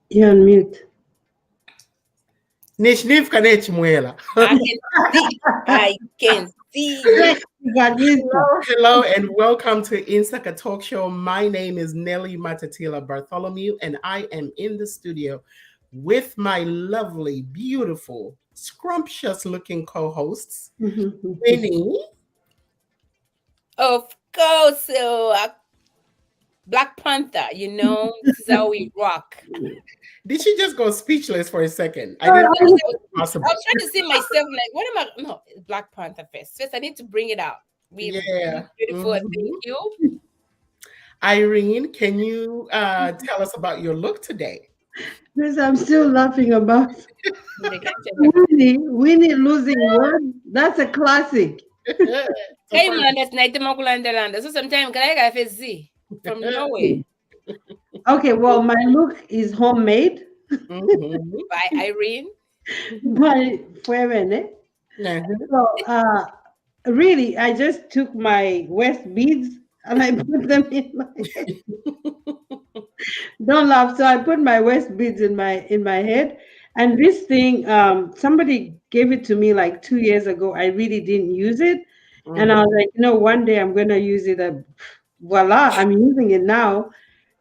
You're on mute. Nishnif kanech mwela. I can see. Yes, you got mute. Hello, and welcome to Insaka Talk Show. My name is Nelly Matatila Bartholomew, and I am in the studio with my lovely, beautiful, scrumptious-looking co-hosts, Winnie. Of course, Black Panther, this is how we rock. Did she just go speechless for a second? I I didn't think was, it was I possible. was trying to see myself like, what am I? No, it's Black Panther first. First, I need to bring it out. Yeah. Beautiful. Mhm. Thank you. Irene, can you tell us about your look today? Because I'm still laughing about Winnie losing word. That's a classic. Hey man, that's night Makulandelanda. So sometimes can I have a Z from nowhere Okay, well, my look is homemade Mhm. by Irene. by Fuevene. Mhm. So, really, I just took my West beads and I put them in my head. Don't laugh. So I put my West beads in my head, and this thing, somebody gave it to me like 2 years ago. I really didn't use it, and I was Mhm. like, one day I'm gonna use it. Voila, I'm using it now.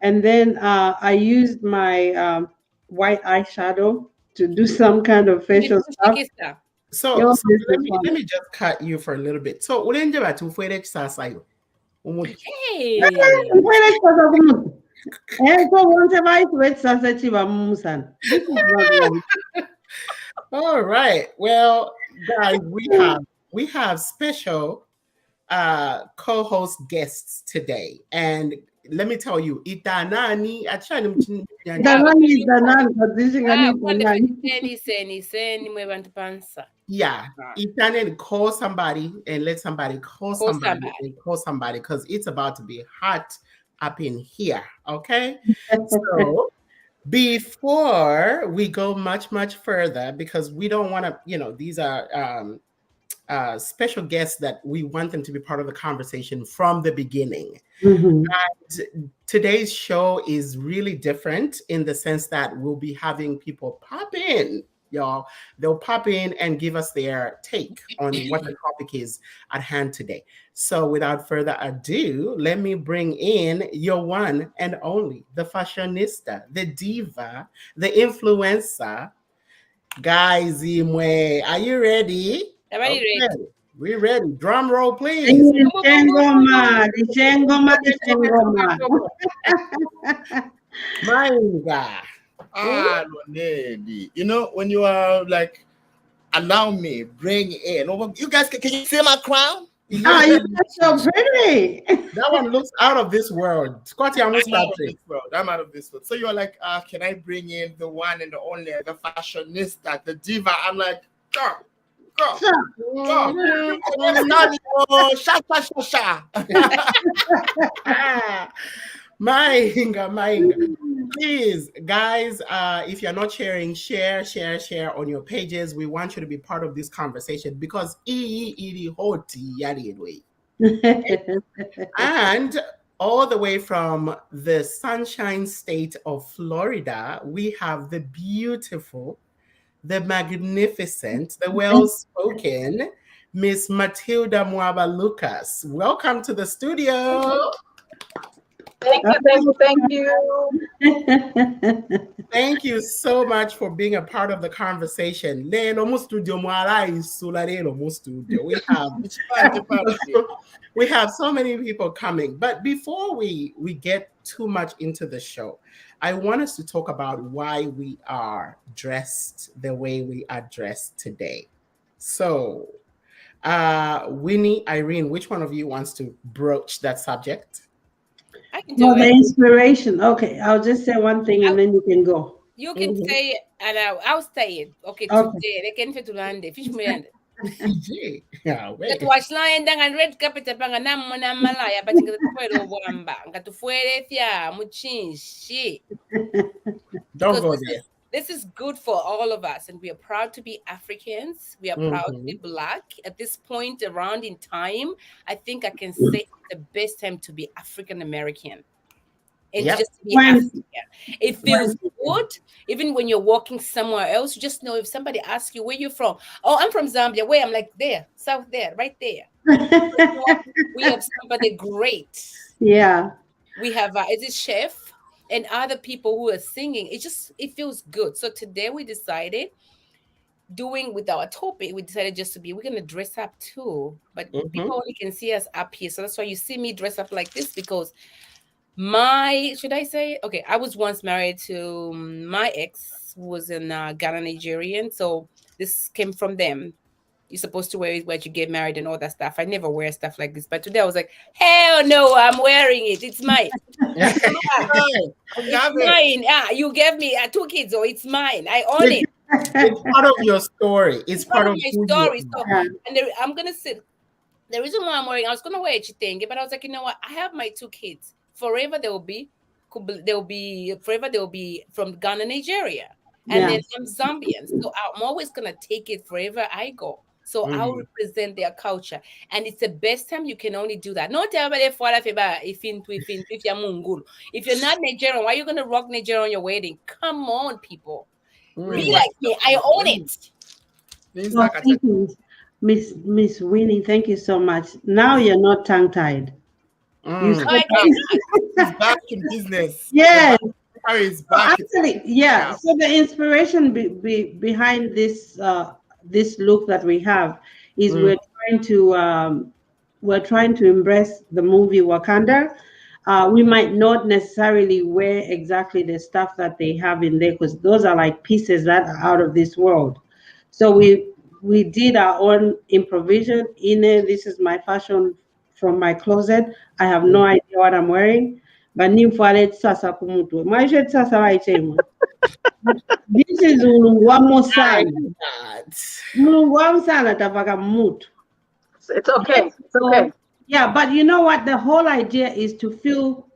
And then I used my white eyeshadow to do some kind of Is it facial stuff. Kushikista? So, Yo, so this let is me fun. let me just cut you for a little bit. So, ulenje batu fwere chisasayo. Umuntu. Hey. Mkwele kutoka kumuntu. So once I wait sasa chiba mumusana. This is not right. All right. Well, guys, we have special co-host guests today, and let me tell you, itanani achani Danani is Danani, Kadishingani is Kwanda Danani. seni mwe bantu pansa. yeah, itane call somebody and let somebody call Call somebody somebody. and call somebody because it's about to be hot up in here. Okay, so before we go much further, because we don't want to, these are special guests that we want them to be part of the conversation from the beginning. Mhm. Today's show is really different in the sense that we'll be having people pop in, y'all. They'll pop in and give us their take on what the topic is at hand today. So, without further ado, let me bring in your one and only, the fashionista, the diva, the influencer, Guys, Imwe. Are you ready? Everybody ready? Okay, we're ready. Drum roll, please. Dishengoma, Dishengoma, Dishengoma. Manga. No, lady. When you are like, allow me, bring in. Oh, you guys, can you see my crown? Ah, you look so pretty. That one looks out of this world. Scotty, I almost I'm out got of this world. I'm out of this world. So you're like, can I bring in the one and the only, the fashionista, the diva? I'm like, girl, girl, girl. Sha, sha, sha, sha. Mainga. Please, guys, if you're not sharing, share on your pages. We want you to be part of this conversation because and all the way from the sunshine state of Florida, we have the beautiful, the magnificent, the well-spoken Miss Matilda Mwaba Lucas. Welcome to the studio. Thank you. Thank you so much for being a part of the conversation. Leno mu studio mwala isula leno mu studio. We have so many people coming. But before we get too much into the show, I want us to talk about why we are dressed the way we are dressed today. So, Winnie, Irene, which one of you wants to broach that subject? I can do Well, the it. inspiration. Okay, I'll just say one thing and then you can go. You can say it and I'll say it. Okay, Okay. today they can fit to land. Fish me land. Fiji. Yeah, Nga wait. tuwashilanga ndanga red carpet apanga namuna malaya but nga tufuere obwamba nga tufuere fya muchinshi. Don't Because go there. this is good for all of us, and we are proud to be Africans. We are proud to be Mhm. Black. At this point around in time, I think I can say it's the best time to be African American. and Yep. just to be When African. It feels good. Even when you're walking somewhere else, you just know if somebody asks you where you're from. Oh, I'm from Zambia. Where? I'm like, there, south there, right there. We have somebody great. yeah, We have is it chef and other people who are singing. It feels good. So today we decided doing with our topic, we decided just to be we're gonna dress up too, but Mhm. people only can see us up here. So that's why you see me dress up like this because my should I say okay, I was once married to my ex who was in Ghana, Nigerian. So this came from them. You're supposed to wear it when you get married and all that stuff. I never wear stuff like this, but today I was like, hell no, I'm wearing it. It's mine. Yeah, Right. I it's love it. mine. Yeah, you gave me two kids, so it's mine. I own It's, it. it's part of your story. It's It's part part of of my who you story. are. So, yeah, and I'm gonna sit. The reason why I'm wearing, I was gonna wear a chitenge, but I was like, you know what? I have my two kids. Forever they will be, they'll be forever they will be from Ghana, Nigeria, and yeah. then I'm Zambian. So I'm always gonna take it wherever I go. So I'll Mhm. represent their culture, and it's the best time you can only do that. Not everybody fala feba if you're Mungulu. If you're not Nigerian, why are you gonna rock Nigeria on your wedding? Come on, people, be Mm. like me. I own it. Things Well, like I thank you, Miss Winnie. Thank you so much. Now you're not tongue tied. You Mm. said, I cannot. he's back in business. The yes. back is So back. actually, yeah. Yeah. So the inspiration behind this look that we have is Mm. we're trying to embrace the movie Wakanda. We might not necessarily wear exactly the stuff that they have in there because those are like pieces that are out of this world. So we did our own improvisation in it. This is my fashion from my closet. I have no idea what I'm wearing. But nimfwale sasa kumutu. Maisha sasa waichemo. This is mulungu wamo I sana. that. Mulungu wamo sana tafaka mutu. It's okay. It's okay. So, yeah, but you know what? The whole idea is to feel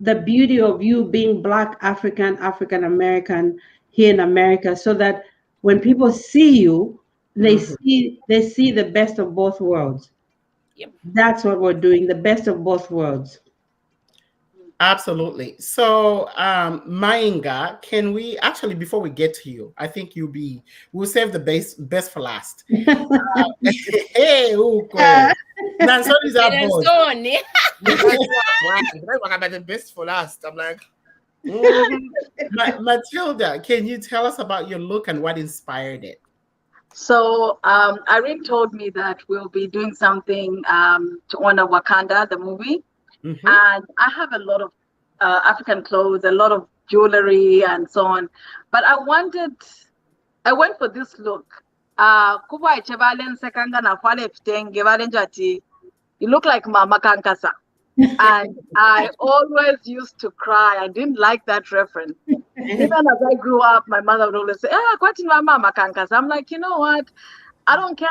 the beauty of you being Black, African, African American here in America, so that when people see you, Mhm. they see the best of both worlds. Yep. That's what we're doing, the best of both worlds. Absolutely. So, Mainga, can we actually, before we get to you, I think we'll save the best for last. Hey, Uko. Nansoni's our And boss. so on. That's why I'm about the best for last. I'm like, Mhm. Matilda, can you tell us about your look and what inspired it? So Irene told me that we'll be doing something to honor Wakanda, the movie. Mhm. And I have a lot of African clothes, a lot of jewelry, and so on. But I went for this look. Kuba echebalen sekanga na kwale fitenge balenjati. You look like Mama Kankasa. And I always used to cry. I didn't like that reference. Even as I grew up, my mother would always say, "Ah, kwati Mama Kankasa." I'm like, you know what? I don't care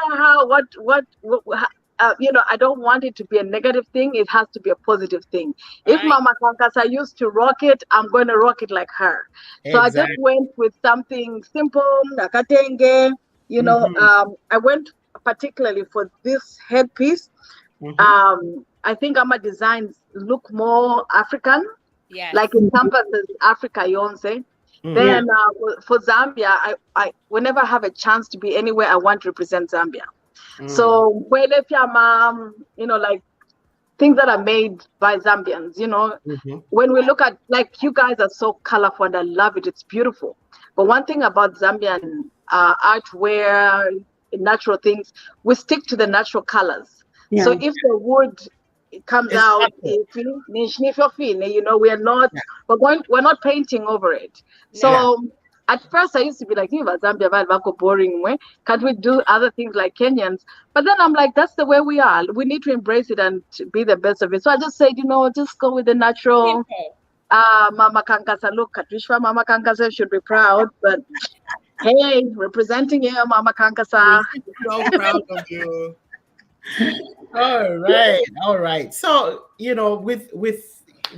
I don't want it to be a negative thing. It has to be a positive thing. If Right. Mama Kankasa used to rock it, I'm going to rock it like her. So I just Exactly. went with something simple, nakatenge. I went particularly for this headpiece. Mhm. I think my designs look more African, Yes. like encompasses Africa, Yonse. Mm. Yeah. Then for Zambia, I whenever I have a chance to be anywhere, I want to represent Zambia. Mm. So like things that are made by Zambians, Mhm. when we look at, like, you guys are so colorful and I love it. It's beautiful. But one thing about Zambian artware, natural things, we stick to the natural colors. Yeah. So if the wood comes It's out, subtle. Yeah. we're not painting over it. So No. at first I used to be like, Zambia, boring way. Can't we do other things like Kenyans? But then I'm like, that's the way we are. We need to embrace it and be the best of it. So I just said, just go with the natural. Simple. Mama Kankasa, look, Katwishwa Mama Kankasa should be proud. But hey, representing here, Mama Kankasa. so proud of you. All right. So,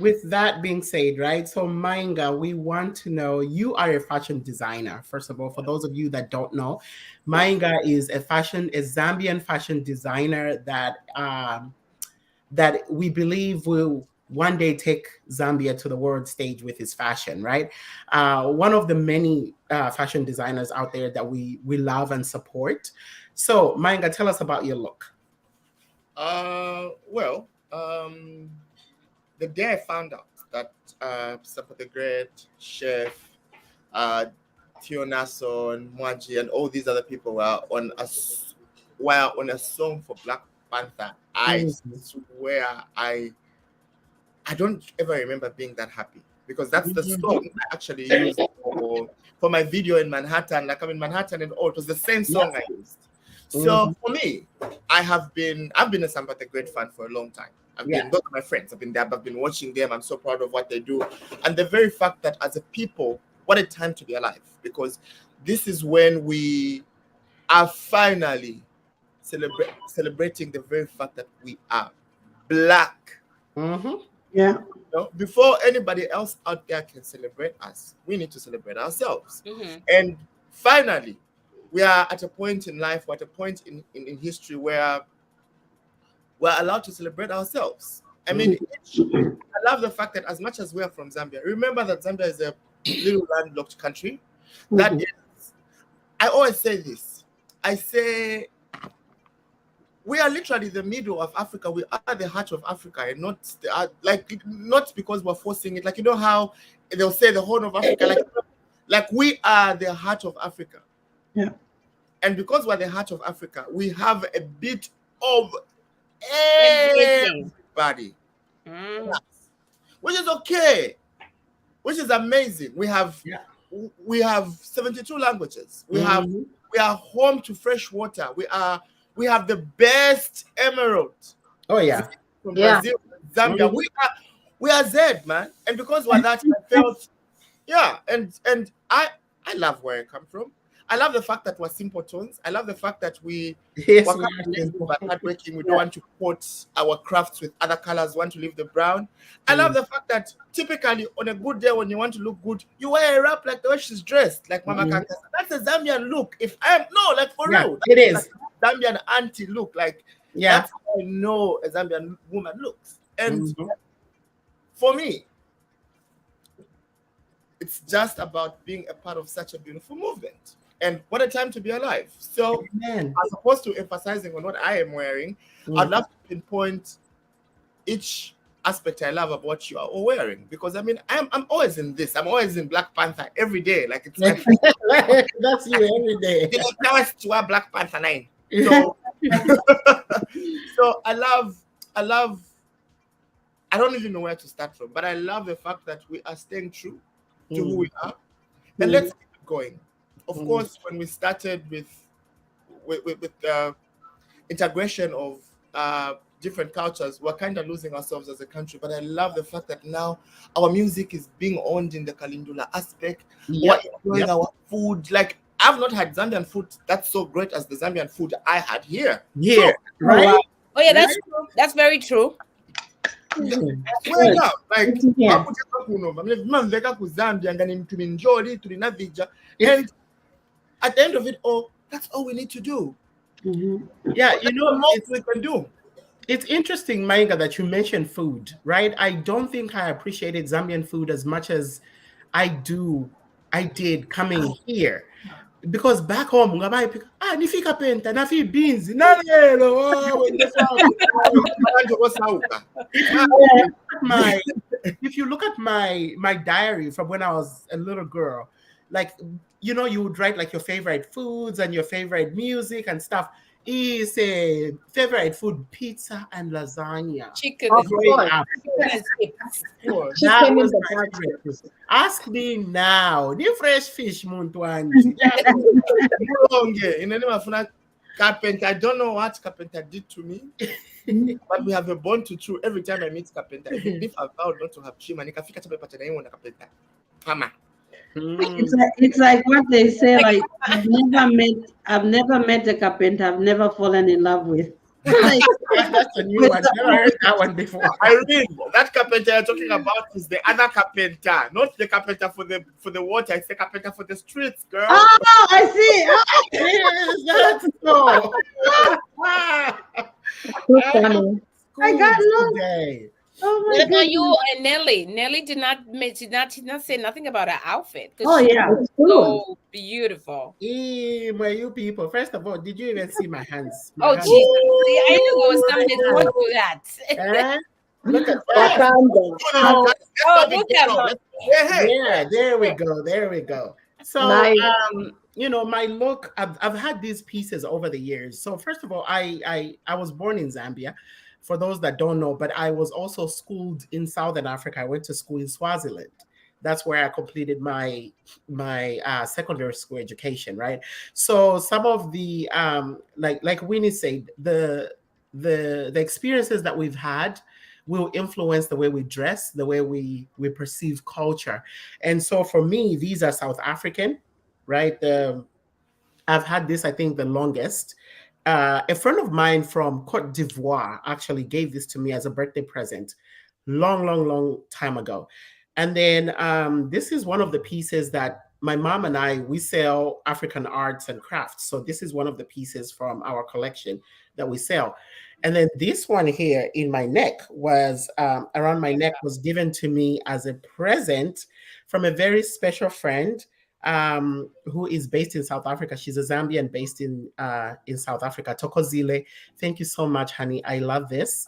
with that being said, right? So, Mainga, we want to know, you are a fashion designer. First of all, for those of you that don't know, Mainga is a Zambian fashion designer that we believe will one day take Zambia to the world stage with his fashion, right? One of the many fashion designers out there that we love and support. So, Mainga, tell us about your look. Well, the day I found out that Sapa the Great, Chef, Tio Nason, Mwaji, and all these other people were on a song for Black Panther, I swear I don't ever remember being that happy, because that's the song I actually used for my video in Manhattan. Like I'm in Manhattan and all, it was the same song I used. So for me, I've been a Samba the Great fan for a long time. Those are my friends. I've been there, I've been watching them. I'm so proud of what they do. And the very fact that as a people, what a time to be alive, because this is when we are finally celebrating the very fact that we are Black. Yeah. Before anybody else out there can celebrate us, we need to celebrate ourselves. And finally, we are at a point in life, we're at a point in history where we're allowed to celebrate ourselves. I mean, I love the fact that as much as we are from Zambia, remember that Zambia is a little landlocked country. That is, I always say this. I say, we are literally the middle of Africa. We are the heart of Africa, and not because we're forcing it. Like, you know how they'll say the Horn of Africa, like we are the heart of Africa. Yeah. And because we're the heart of Africa, we have a bit of Everything. everybody, which is okay, which is amazing. We have 72 languages. We are home to fresh water. We have the best emerald. Oh yeah, from Brazil, Zambia. We are Z, man. And because we're that, I felt and I love where I come from. I love the fact that we're simple tones. I love the fact that we're hardworking. We don't want to coat our crafts with other colors, want to leave the brown. I love the fact that typically on a good day when you want to look good, you wear a wrap like the way she's dressed, like Mama Kaka. That's a Zambian look. For real. It is. Like Zambian auntie look. Like that's how I know a Zambian woman looks. And for me, it's just about being a part of such a beautiful movement. And what a time to be alive. So, as opposed to emphasizing on what I am wearing, I'd love to pinpoint each aspect I love about what you are all wearing. Because, I mean, I'm always in this. I'm always in Black Panther every day. Like, it's like... That's you every day. You know, to wear Black Panther 9. So, so I love... I don't even know where to start from. But I love the fact that we are staying true to who we are. And let's keep it going. Of course, when we started with integration of different cultures, we're kind of losing ourselves as a country. But I love the fact that now our music is being owned in the Kalindula aspect. We're enjoying our food. Like, I've not had Zambian food that's so great as the Zambian food I had here. Yeah, right? Oh yeah, that's true. That's very true. And at the end of it all, that's all we need to do. Yeah, you know, most we can do. It's interesting, Mainga, that you mentioned food, right? I don't think I appreciated Zambian food as much as I did coming here. Because back home, nifika penta, nafi beans, if you look at my diary from when I was a little girl, like, you know, you would write like your favorite foods and your favorite music and stuff. Is a favorite food, pizza and lasagna. Chicken. That was my favorite. Ask me now. The fresh fish, Muntwanji. Carpenter, I don't know what Carpenter did to me, but we have a bond to chew every time I meet Carpenter. Even if I vowed not to have chima, It's like what they say, like I've never met a carpenter I've never fallen in love with. Like, that's a new one. Never heard that one before. Irene, that carpenter you're talking about is the other carpenter, not the carpenter for the water. It's the carpenter for the streets, girl. Oh, I see. Yes, that's so. I got lost. Today. Oh my What about you goodness. and Nelly? Nelly did not say nothing about her outfit because Oh she yeah. was so beautiful. My you people. First of all, did you even see my hands? My Oh hands. Jesus! See, I knew there was somebody My going hands. through that. Eh? Look at that. Wakanda. So Let's Oh, not be look at ghetto. her. Hey, yeah, there we go. There we go. So Nice. my look, I've had these pieces over the years. So first of all, I was born in Zambia. For those that don't know, but I was also schooled in Southern Africa. I went to school in Swaziland. That's where I completed my secondary school education, right? So some of the like Winnie said, the experiences that we've had will influence the way we dress, the way we perceive culture. And so for me, these are South African, right? I've had this, I think, the longest. A friend of mine from Cote d'Ivoire actually gave this to me as a birthday present, long time ago. And then this is one of the pieces that my mom and I we sell African arts and crafts. So this is one of the pieces from our collection that we sell. And then this one here in my neck was around my neck was given to me as a present from a very special friend who is based in South Africa. She's a Zambian based in South Africa. Tokozile, thank you so much, honey. I love this.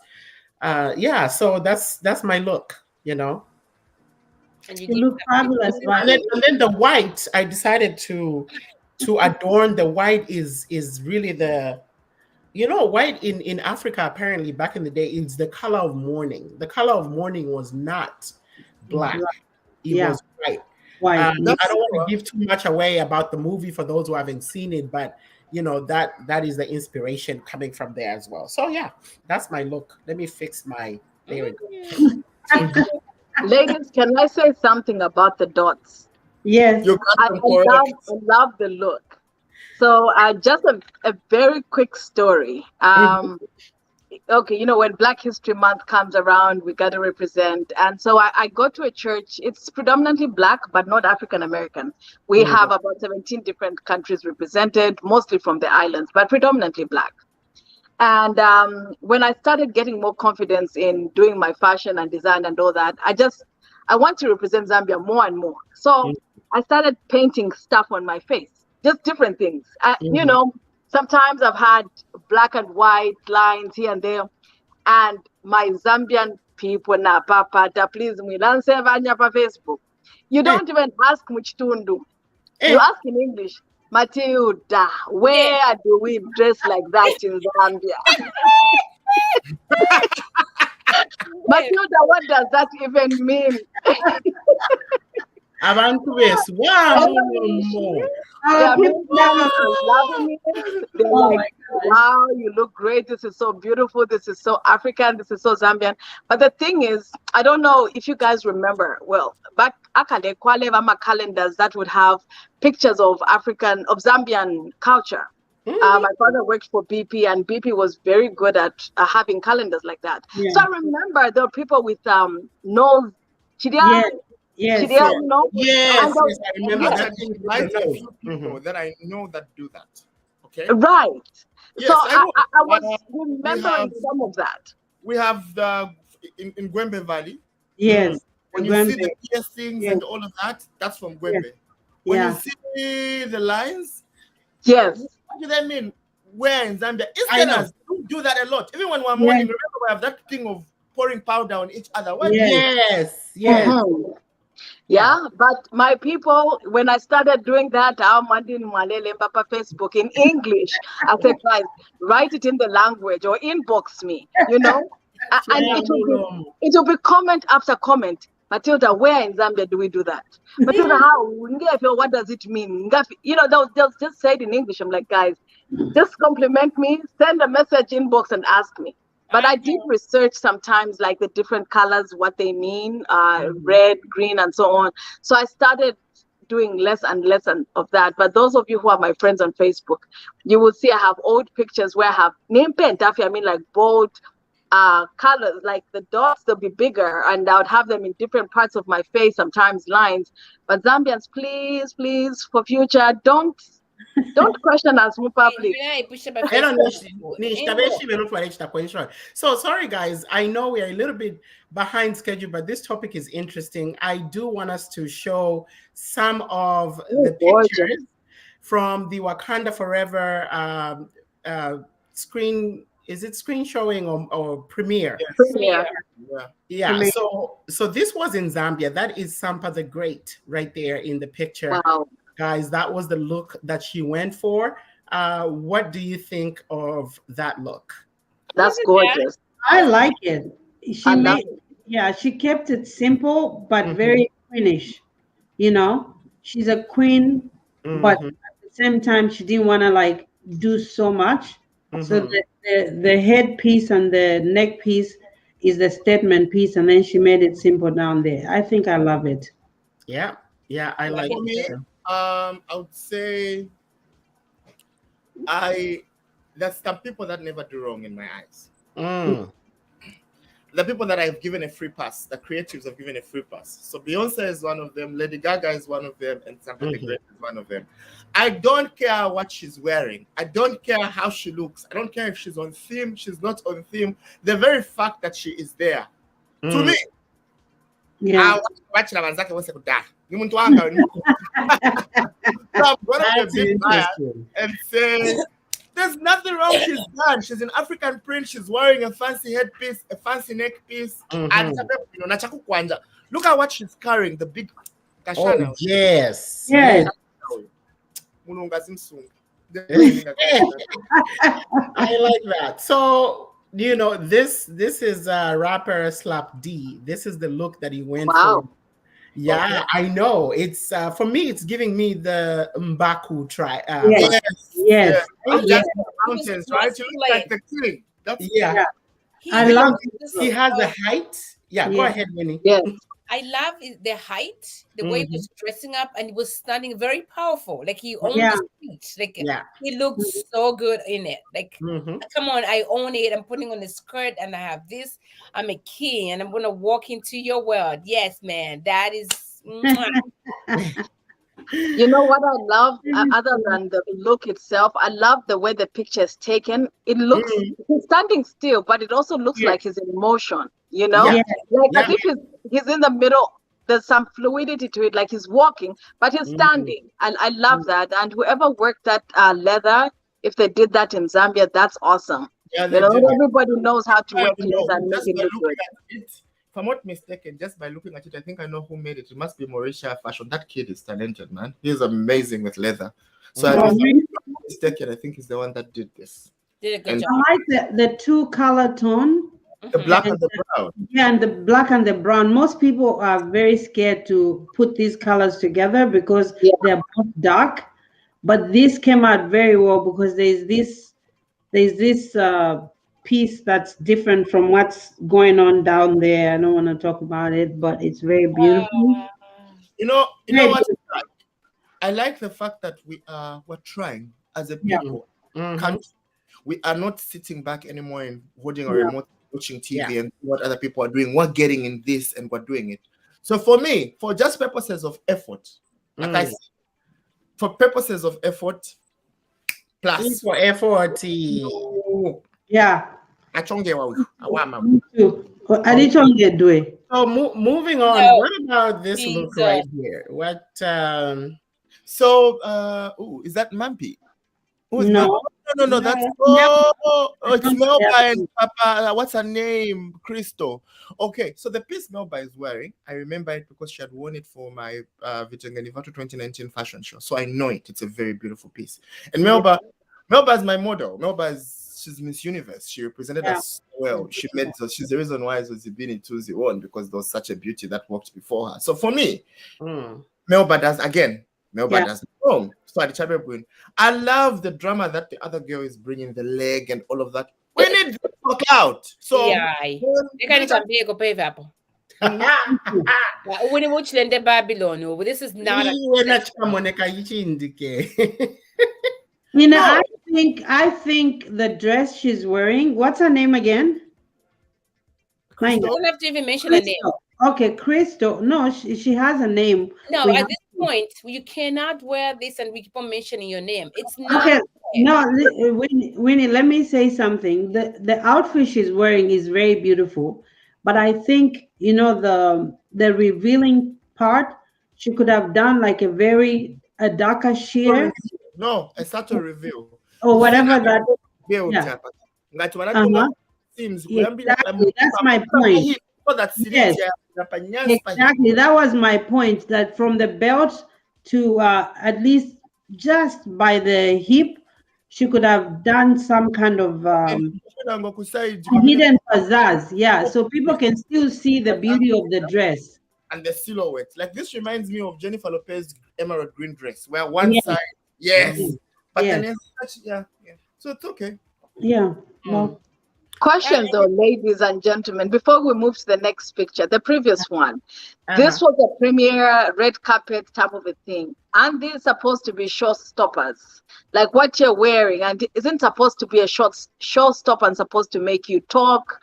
Yeah, so that's my look, you know. And you You give look fabulous, And right? then the white, I decided to adorn. The white is really the white in Africa apparently back in the day is the color of mourning. The color of mourning was not black; it Yeah, was white. white. I that's don't want to give too much away about the movie for those who haven't seen it, but that is the inspiration coming from there as well. So yeah, that's my look. Let me fix my. There we go. Ladies, can I say something about the dots? Yes. you got them correct. I love the look. So just a very quick story. Okay, when Black History Month comes around, we got to represent. And so I go to a church. It's predominantly Black, but not African American. We Mhm. have about 17 different countries represented, mostly from the islands, but predominantly Black. And when I started getting more confidence in doing my fashion and design and all that, I want to represent Zambia more and more. So I started painting stuff on my face, just different things. Sometimes I've had black and white lines here and there, and my Zambian people na papa, please me Facebook. You don't even ask Muchitundu. You ask in English, Matilda, where do we dress like that in Zambia? Matilda, what does that even mean? Abantu beswami. Yeah, People never. loving it. They're Oh like, my God. wow, you look great. This is so beautiful. This is so African. This is so Zambian. But the thing is, I don't know if you guys remember. Well, back Akale Kwale Vama calendars that would have pictures of Zambian culture. My father worked for BP, and BP was very good at having calendars like that. Yeah. So I remember there were people with nose, Yes. Yes. Chidia, Yes, and yes, I remember I that. can write a few people that I know that do that. Okay. right. Yes, So I know. I was We remembering have some of that. we have the in Gwembe Valley. Yes. When The you see Gwembe. the piercings Yes. and all of that, that's from Gwembe. When Yeah. you see the lines, Yes. what do they mean? Where in Zambia? I know. Easterners do that a lot. Even when we're mourning, remember we have that thing of pouring powder on each other. What Yes, yes. Mhm. Yeah, but my people, when I started doing that, Facebook in English, I said, guys, write it in the language or inbox me, and it will be comment after comment. Matilda, where in Zambia do we do that? Matilda, how? What does it mean? They'll just say it in English. I'm like, guys, just compliment me, send a message inbox and ask me. But I did research sometimes, like the different colors, what they mean, red, green, and so on. So I started doing less and less of that. But those of you who are my friends on Facebook, you will see I have old pictures where I have name pen taffy. I mean, like bold colors, like the dots, they'll be bigger, and I would have them in different parts of my face, sometimes lines. But Zambians, please, for future, don't Don't question us, more public. So sorry guys, I know we are a little bit behind schedule, but this topic is interesting. I do want us to show some of the pictures from the Wakanda Forever screen. Is it screen showing or premiere? Yes. Yeah. So this was in Zambia. That is Sampa the Great right there in the picture. Wow. Guys, that was the look that she went for. What do you think of that look? That's gorgeous. I like it. She kept it simple but very queenish. You know, she's a queen, but at the same time she didn't want to like do so much. So the headpiece and the neck piece is the statement piece, and then she made it simple down there. I think I love it. Yeah, I like it. I would say there's some people that never do wrong in my eyes. The people that I've given a free pass, the creatives have given a free pass. So Beyonce is one of them, Lady Gaga is one of them, and Sampa the Great is one of them. I don't care what she's wearing. I don't care how she looks. I don't care if she's on theme, she's not on theme. The very fact that she is there, to me, I'm gonna be a big buyer and say there's nothing wrong. She's done. She's an African print. She's wearing a fancy headpiece, a fancy neck piece. And look at what she's carrying. The big kashana. Oh, yes. Yes. I like that. So this is rapper Slap D. This is the look that he went for. Yeah, I know. It's for me. It's giving me the Mbaku try. Yes. Mountains, right? You look like the king. I love it. He has the height. Yeah, go ahead, Winnie. Yes. I love the height, the way he was dressing up, and he was standing very powerful. Like he owned the speech. Like he looked so good in it. Like, come on, I own it. I'm putting on the skirt, and I have this. I'm a king, and I'm gonna walk into your world. Yes, man, that is. You know what I love, other than the look itself, I love the way the picture is taken. It looks he's standing still, but it also looks like he's in motion. You know, like if he's in the middle. There's some fluidity to it, like he's walking, but he's standing. And I love that. And whoever worked that leather, if they did that in Zambia, that's awesome. Yeah, everybody knows how to work leather and make it look good. If I'm not mistaken, just by looking at it, I think I know who made it. It must be Mauritia Fashion. That kid is talented, man. He's amazing with leather. So if I'm not mistaken, I think he's the one that did this. Did a good job. I like the two color tone. The black and the brown. Yeah, and the black and the brown. Most people are very scared to put these colors together because they're both dark. But this came out very well because there's this piece that's different from what's going on down there. I don't want to talk about it, but it's very beautiful. You know what? I like the fact that we're trying as a people. We are not sitting back anymore and holding a remote, watching TV and what other people are doing. We're getting in this and we're doing it. So for me, for just purposes of effort, like I said, for purposes of effort, plus for effort. Yeah. So moving on, what about this look right here? What is that Mampi? No, that's it's Melba and Papa. What's her name? Crystal. Okay, so the piece Melba is wearing, I remember it because she had worn it for my Vitanganivato 2019 fashion show. So I know it. It's a very beautiful piece. And Melba is my model. She's Miss Universe. She represented us well. She's the reason why Zibini Tuzi won, because there was such a beauty that walked before her. So for me, Melba does wrong. So I love the drama that the other girl is bringing, the leg and all of that. We need to talk out. So this is not I think the dress she's wearing, what's her name again? You don't have to even mention her name. Okay, Crystal. No, she has a name. No, point where you cannot wear this and we keep on mentioning your name. It's not Okay, fair. no, Winnie, let me say something. The outfit she's wearing is very beautiful, but I think the revealing part she could have done like a darker sheer No, a subtle reveal. or whatever that. Build Yeah. up. Like when I Uh-huh. seems Exactly. That's my point. Yes. Exactly. That was my point. That from the belt to at least just by the hip, she could have done some kind of hidden pizzazz. Yeah, so people can still see the beauty of the dress. And the silhouette. Like this reminds me of Jennifer Lopez's emerald green dress, where one Yes. side, yes, but Yes. then yeah. So it's okay. Yeah. Well, Question though, ladies and gentlemen, before we move to the next picture, the previous one, this was a premiere red carpet type of a thing. And these supposed to be showstoppers, like what you're wearing, and isn't supposed to be a showstopper and supposed to make you talk,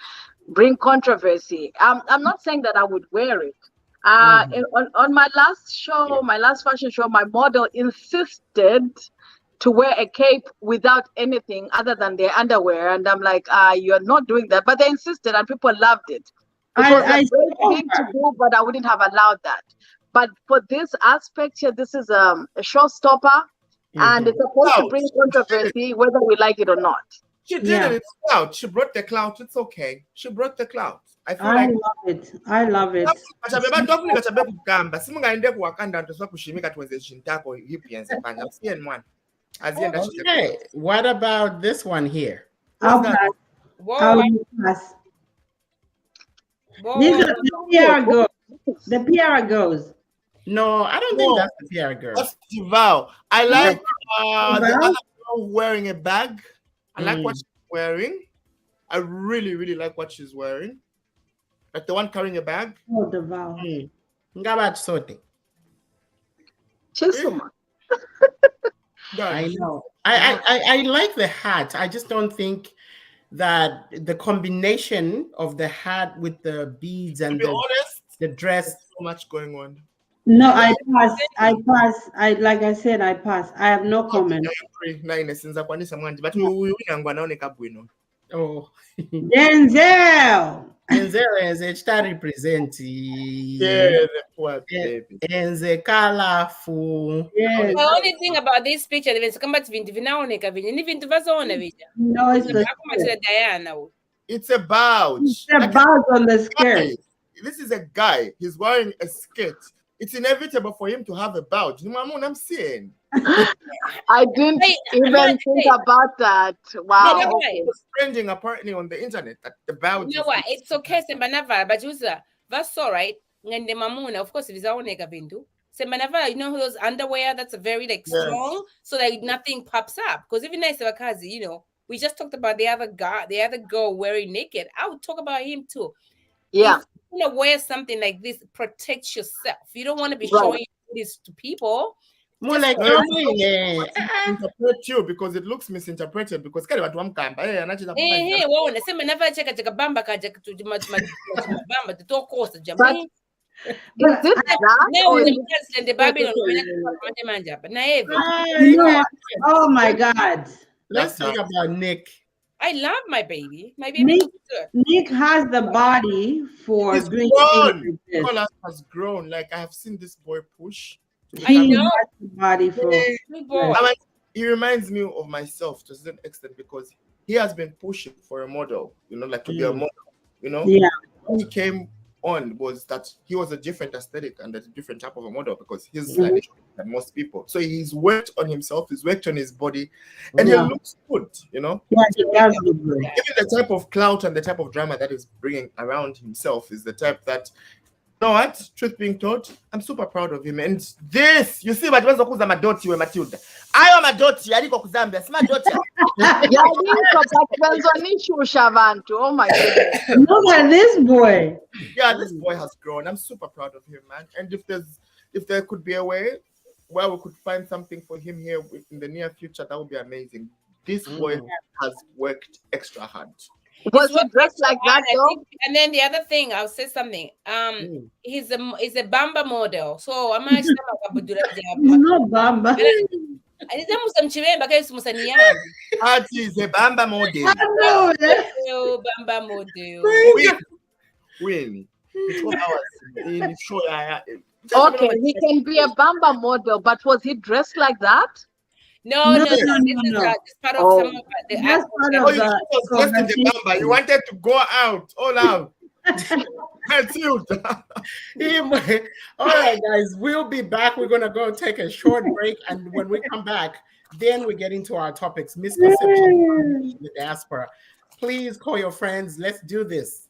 bring controversy. I'm not saying that I would wear it. On my last fashion show, my model insisted to wear a cape without anything other than their underwear, and I'm like, you're not doing that. But they insisted, and people loved it. It was a great thing to do, but I wouldn't have allowed that. But for this aspect here, this is a showstopper, and it's supposed to bring controversy, whether we like it or not. She did it. It's clout. She brought the clout. It's okay. She brought the clout. I love it. I love it. Okay, what about this one here? I'll pass. These are the PR girls. The PR girls. No, I don't think that's the PR girl. That's Dival. I like the other girl wearing a bag. I like what she's wearing. I really, really like what she's wearing. Like the one carrying a bag. Oh, Dival. Ngabat sote. I know. I like the hat. I just don't think that the combination of the hat with the beads and the dress. So much going on. No, I pass. Like I said, I pass. I have no comment. Oh, Denzel. Denzel is a represent. Yeah, the poor baby. Enze colorful. Yes. The only thing about this picture, no, it's It's a pouch. It's a pouch on the skirt. This is a guy. He's wearing a skirt. It's inevitable for him to have a pouch. I'm saying. I didn't even think about that. Wow. No, it was trending apparently on the internet that the pouch. You know what? It's okay, but that's all right. And the mamuna, of course, if it's our nega bindu. You know those underwear that's very strong, so that nothing pops up. Because even nice Kazi, we just talked about the other girl wearing naked. I would talk about him too. Yeah. If you want to wear something like this, protect yourself. You don't want to be showing this to people. More like interpret you because it looks misinterpreted because never check a bamba to talk course Jamaica. Is this Oh my God. Let's talk about Nick. I love my baby. My baby Nick has the body for doing things like this. Has grown. Like I have seen this boy push. I know. Has the body for. He reminds me of myself to a certain extent because he has been pushing for a model, like to be a model, Yeah. When he came on was that he was a different aesthetic and a different type of a model because he's like than most people. So he's worked on himself, he's worked on his body, and he looks good, Yeah, he does look good. Even the type of clout and the type of drama that he's bringing around himself is the type that, what? Truth being told, I'm super proud of him. And this, you see, Matilda. I am a doti. Oh my goodness. Look at this boy. Yeah, this boy has grown. I'm super proud of him, man. And if there could be a way where we could find something for him here in the near future, that would be amazing. This boy has worked extra hard. Was he dressed like that though? And then the other thing, I'll say something. He's a Bamba model. So I'm actually No, Bamba. That is a Bamba model. Bamba model. Win. Okay, he can be a Bamba model, but was he dressed like that? No. This is just part of some of the That's part of the Bamba. You wanted to go out, all out. That's you. All right, guys, we'll be back. We're gonna go take a short break, and when we come back, then we get into our topics: misconceptions in the diaspora. Please call your friends. Let's do this.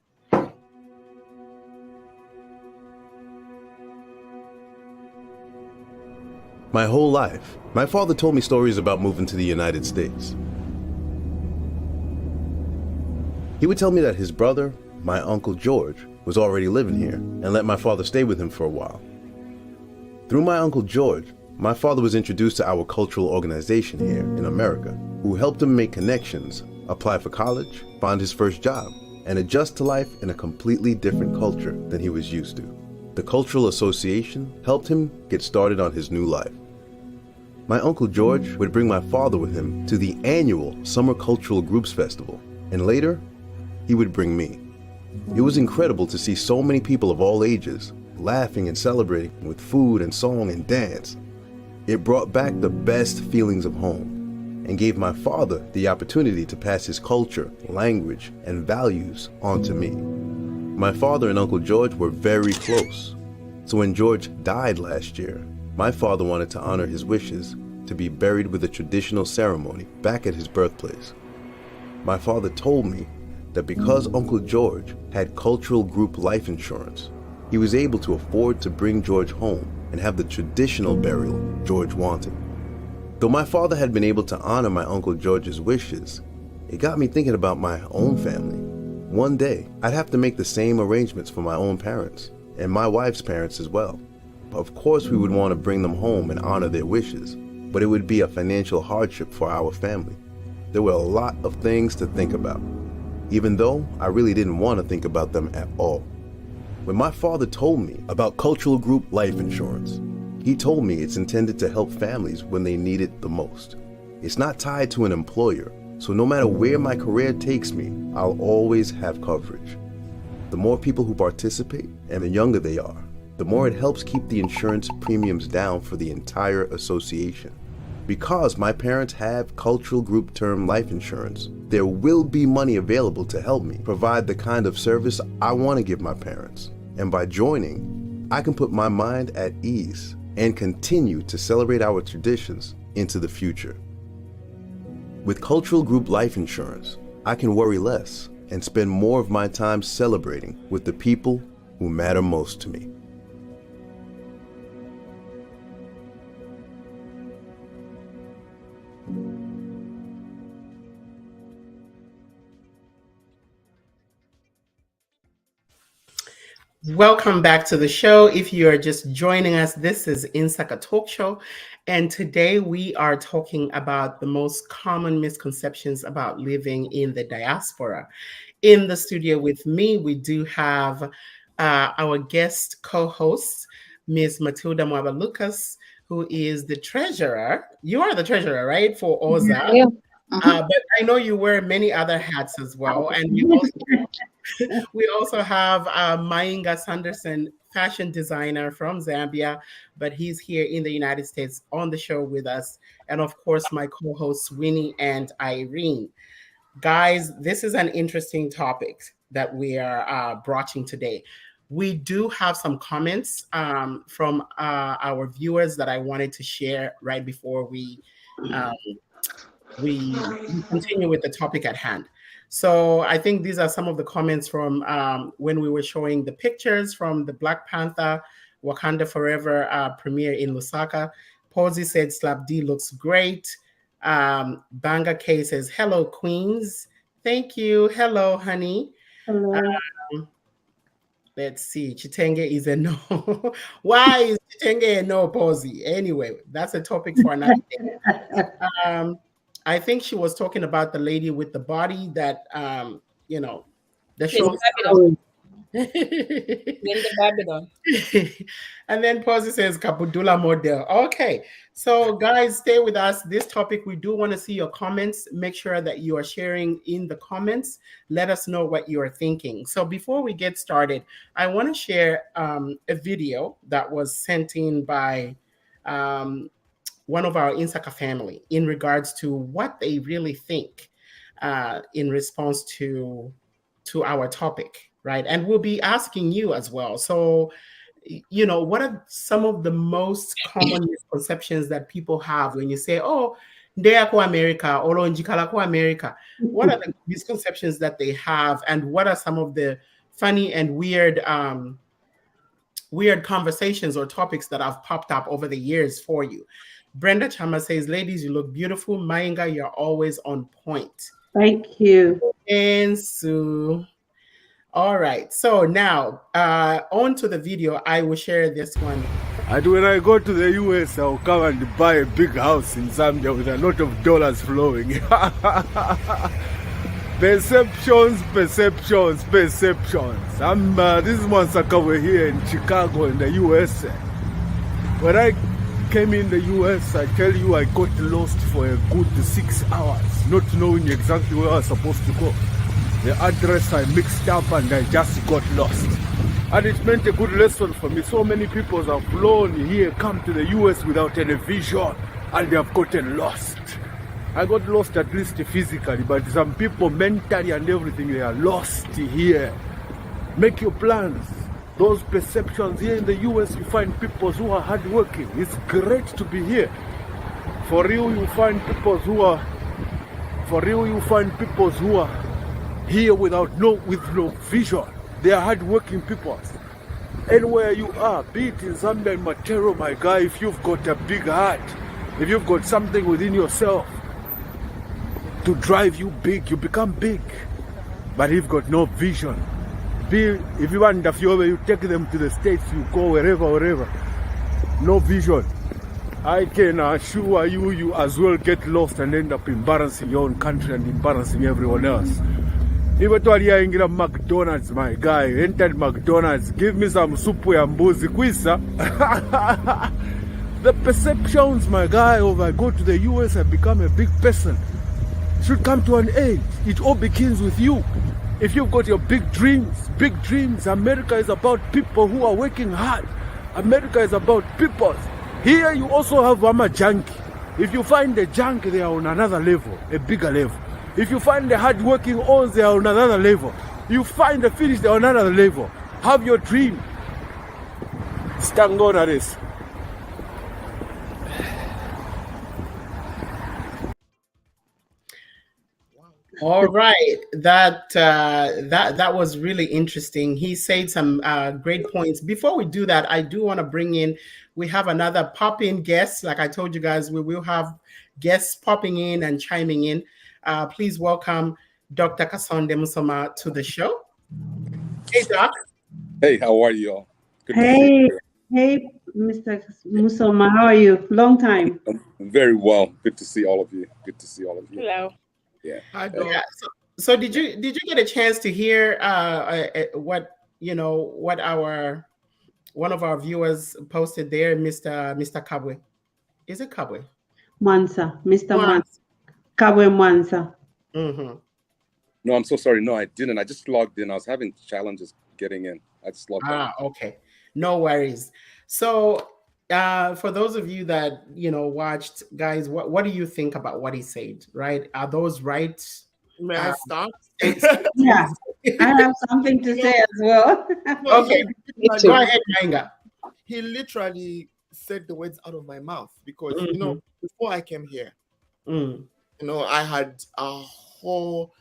My whole life, my father told me stories about moving to the United States. He would tell me that his brother, my Uncle George, was already living here and let my father stay with him for a while. Through my Uncle George, my father was introduced to our cultural organization here in America, who helped him make connections, apply for college, find his first job, and adjust to life in a completely different culture than he was used to. The Cultural Association helped him get started on his new life. My Uncle George would bring my father with him to the annual Summer Cultural Groups Festival, and later, he would bring me. It was incredible to see so many people of all ages laughing and celebrating with food and song and dance. It brought back the best feelings of home and gave my father the opportunity to pass his culture, language, and values on to me. My father and Uncle George were very close, so when George died last year, my father wanted to honor his wishes to be buried with a traditional ceremony back at his birthplace. My father told me that because Uncle George had cultural group life insurance, he was able to afford to bring George home and have the traditional burial George wanted. Though my father had been able to honor my Uncle George's wishes, it got me thinking about my own family. One day, I'd have to make the same arrangements for my own parents and my wife's parents as well. Of course, we would want to bring them home and honor their wishes, but it would be a financial hardship for our family. There were a lot of things to think about, even though I really didn't want to think about them at all. When my father told me about cultural group life insurance, he told me it's intended to help families when they need it the most. It's not tied to an employer, so no matter where my career takes me, I'll always have coverage. The more people who participate and the younger they are, the more it helps keep the insurance premiums down for the entire association. Because my parents have cultural group term life insurance, there will be money available to help me provide the kind of service I want to give my parents. And by joining, I can put my mind at ease and continue to celebrate our traditions into the future. With cultural group life insurance, I can worry less and spend more of my time celebrating with the people who matter most to me. Welcome back to the show. If you are just joining us, this is Insaka Talk Show. And today we are talking about the most common misconceptions about living in the diaspora. In the studio with me, we do have our guest co-host, Ms. Matilda Mwaba Lucas, who is the treasurer. You are the treasurer, right, for OZA? Yeah. But I know you wear many other hats as well. And we also have Mainga Sanderson, fashion designer from Zambia, but he's here in the United States on the show with us. And of course, my co-hosts, Winnie and Irene. Guys, this is an interesting topic that we are broaching today. We do have some comments from our viewers that I wanted to share right before we continue with the topic at hand. So I think these are some of the comments from when we were showing the pictures from the Black Panther Wakanda Forever premiere in Lusaka. Posey said Slap D looks great. Banga K says, hello, queens. Thank you. Hello, honey. Hello. Let's see. Chitenge is a no. Why is Chitenge a no, Posey? Anyway, that's a topic for another day. I think she was talking about the lady with the body that the Yes, show. Babylon. In the Babylon. And then Posy says Kapudula model. Okay. So guys, stay with us. This topic, we do want to see your comments. Make sure that you are sharing in the comments. Let us know what you are thinking. So before we get started, I want to share a video that was sent in by one of our Insaka family in regards to what they really think in response to our topic, right? And we'll be asking you as well. So, what are some of the most common misconceptions that people have when you say, "Oh, Ndea ko America," or "Njikala ko America"? What are the misconceptions that they have, and what are some of the funny and weird conversations or topics that have popped up over the years for you? Brenda Chama says, "Ladies, you look beautiful. Mainga, you're always on point." Thank you. And Sue. All right. So now, on to the video. I will share this one. And when I go to the US, I'll come and buy a big house in Zambia with a lot of dollars flowing. Perceptions. This is Insaka. We're here in Chicago in the US. When I came in the US, I tell you, I got lost for a good 6 hours, not knowing exactly where I was supposed to go. The address I mixed up and I just got lost. And it meant a good lesson for me. So many people have flown here, come to the US without any vision, and they have gotten lost. I got lost at least physically, but some people mentally and everything, they are lost here. Make your plans. Those perceptions here in the US, you find people who are hardworking. It's great to be here. For real, you find people who are here with no vision. They are hardworking people. Anywhere you are, be it in Zambia and Matero, my guy, if you've got a big heart, if you've got something within yourself to drive you big, you become big. But if you've got no vision, if you want the you take them to the States, you go wherever. No vision. I can assure you, you as well get lost and end up embarrassing your own country and embarrassing everyone else. Even though I ingira McDonald's, my guy, entered McDonald's, give me some soup and mbuzi kwisa. The perceptions, my guy, of I go to the US and become a big person should come to an end. It all begins with you. If you've got your big dreams, America is about people who are working hard. America is about people. Here you also have Wama junkie. If you find the junk, they are on another level, a bigger level. If you find the hard-working ones, they are on another level. You find the finished, they are on another level. Have your dream. Stand on at this. All right, that was really interesting. He said some great points. Before we do that, I do want to bring in. We have another pop-in guest. Like I told you guys, we will have guests popping in and chiming in. Please welcome Dr. Kasonde Musoma to the show. Hey, Doc. Hey, how are you all? Good to see you. Hey, Mr. Musoma, how are you? Long time. I'm very well. Good to see all of you. Hello. Yeah. Hi, Doc. So did you get a chance to hear what one of our viewers posted there, Mr. Kabwe? Is it Kabwe? Mwansa, Mr. Mwansa. Kabwe Mwansa. Mm-hmm. No, I'm so sorry. No, I didn't. I just logged in. I was having challenges getting in. I just logged in. Okay. No worries. So for those of you that watched, guys, what do you think about what he said? Right? Are those right? May I start? Yeah, I have something to say as well. Okay, go ahead, Manga. He literally said the words out of my mouth because before I came here, I had a whole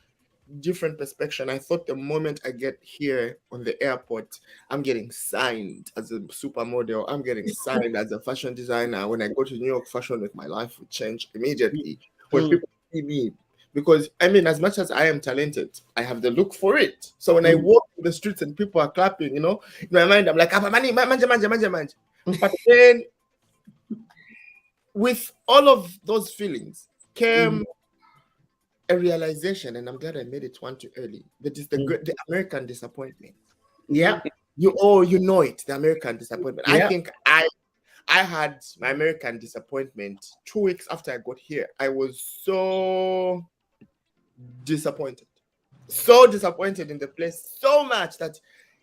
different perspective. I thought the moment I get here on the airport, I'm getting signed as a supermodel. I'm getting signed as a fashion designer. When I go to New York Fashion Week, my life would change immediately. When people see me, because as much as I am talented, I have the look for it. So when I walk in the streets and people are clapping, in my mind, I'm like, manja. But then with all of those feelings came a realization, and I'm glad I made it one too early. That is the American disappointment. Yeah. You know it, the American disappointment. Yeah. I think I had my American disappointment 2 weeks after I got here. I was so disappointed in the place, so much that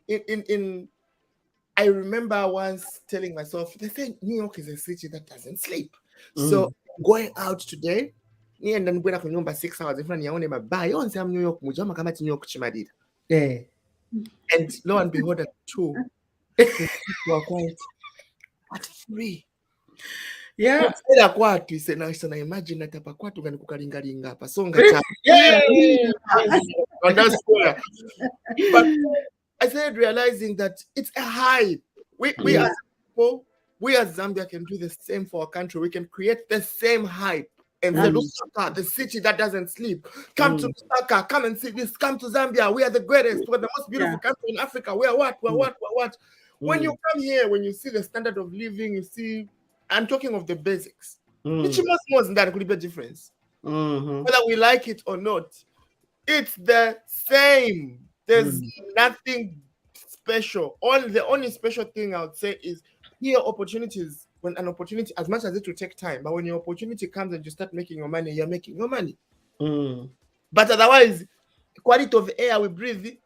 in I remember once telling myself, they say New York is a city that doesn't sleep. So going out today, and then going kunyumba 6 hours, if nione mabai, on say New York, mujama kama New York chimadida. Yeah. And lo and behold, at 2, people are quiet at 3. Yeah. Ila kwatu isena imagine that hapa kwatu gani kukalingalinga hapa songa cha. On that square. But I started realizing that it's a hype. We as people, we as Zambia can do the same for our country. We can create the same hype. And say, Lusaka, the city that doesn't sleep. Come to Lusaka, come and see this. Come to Zambia. We are the greatest. We're the most beautiful country in Africa. We are what? We're what? We're what? When you come here, when you see the standard of living, you see, I'm talking of the basics. Which must more than that could be a difference. Whether we like it or not, it's the same. There's nothing special. The only special thing I would say is here opportunities. When an opportunity, as much as it will take time, but when your opportunity comes and you start making your money, you're making your money. But otherwise, quality of air we breathe,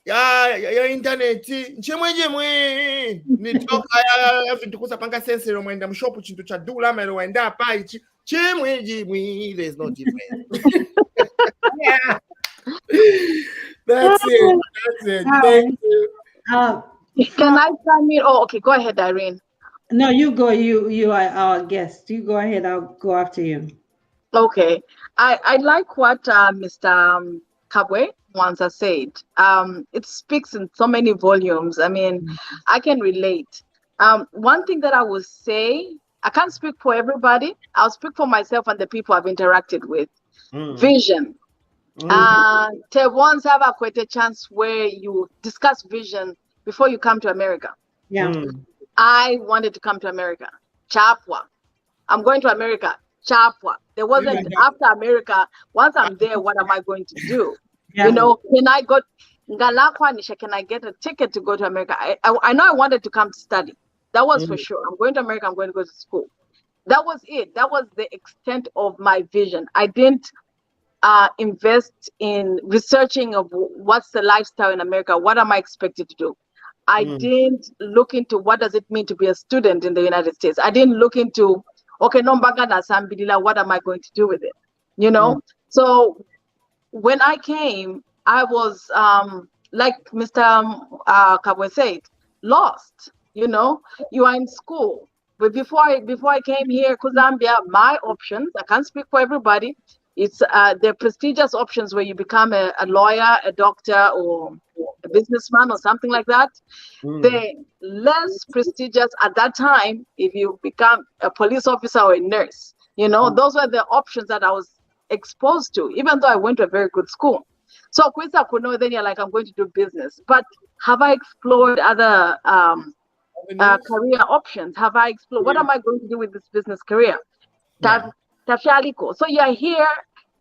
ya internet nchemwe nitoka ya vintu kusapanga sense mwenda mshopu chintu cha dula melo wenda pa ichi chemwe there's no difference. Yeah. That's it. Thank you. Can I chime in? Oh, okay. Go ahead, Irene. No, you go. You are our guest. You go ahead. I'll go after you. Okay. I like what Mr. Kabwe once said. It speaks in so many volumes. I mean, I can relate. One thing that I will say, I can't speak for everybody. I'll speak for myself and the people I've interacted with. Vision. To once have a chance where you discuss vision before you come to America. Yeah. I wanted to come to America. Chapwa. I'm going to America. Chapwa. There wasn't after America. Once I'm there, what am I going to do? Yeah. You know, can I get a ticket to go to America? I know I wanted to come to study. That was for sure. I'm going to America. I'm going to go to school. That was it. That was the extent of my vision. I didn't invest in researching of what's the lifestyle in America. What am I expected to do? I didn't look into what does it mean to be a student in the United States. I didn't look into, okay, no mbagana sambidila, what am I going to do with it? You know? So when I came, I was like Mr. Kabwe said, lost. You know, you are in school. But before I came here, Zambia, my options, I can't speak for everybody. It's the prestigious options where you become a lawyer, a doctor, or a businessman or something like that. The less prestigious at that time, if you become a police officer or a nurse, you know, those were the options that I was exposed to, even though I went to a very good school. So Kwisa Kuno, then you're like, I'm going to do business. But have I explored other career options? Have I explored what am I going to do with this business career? So you're here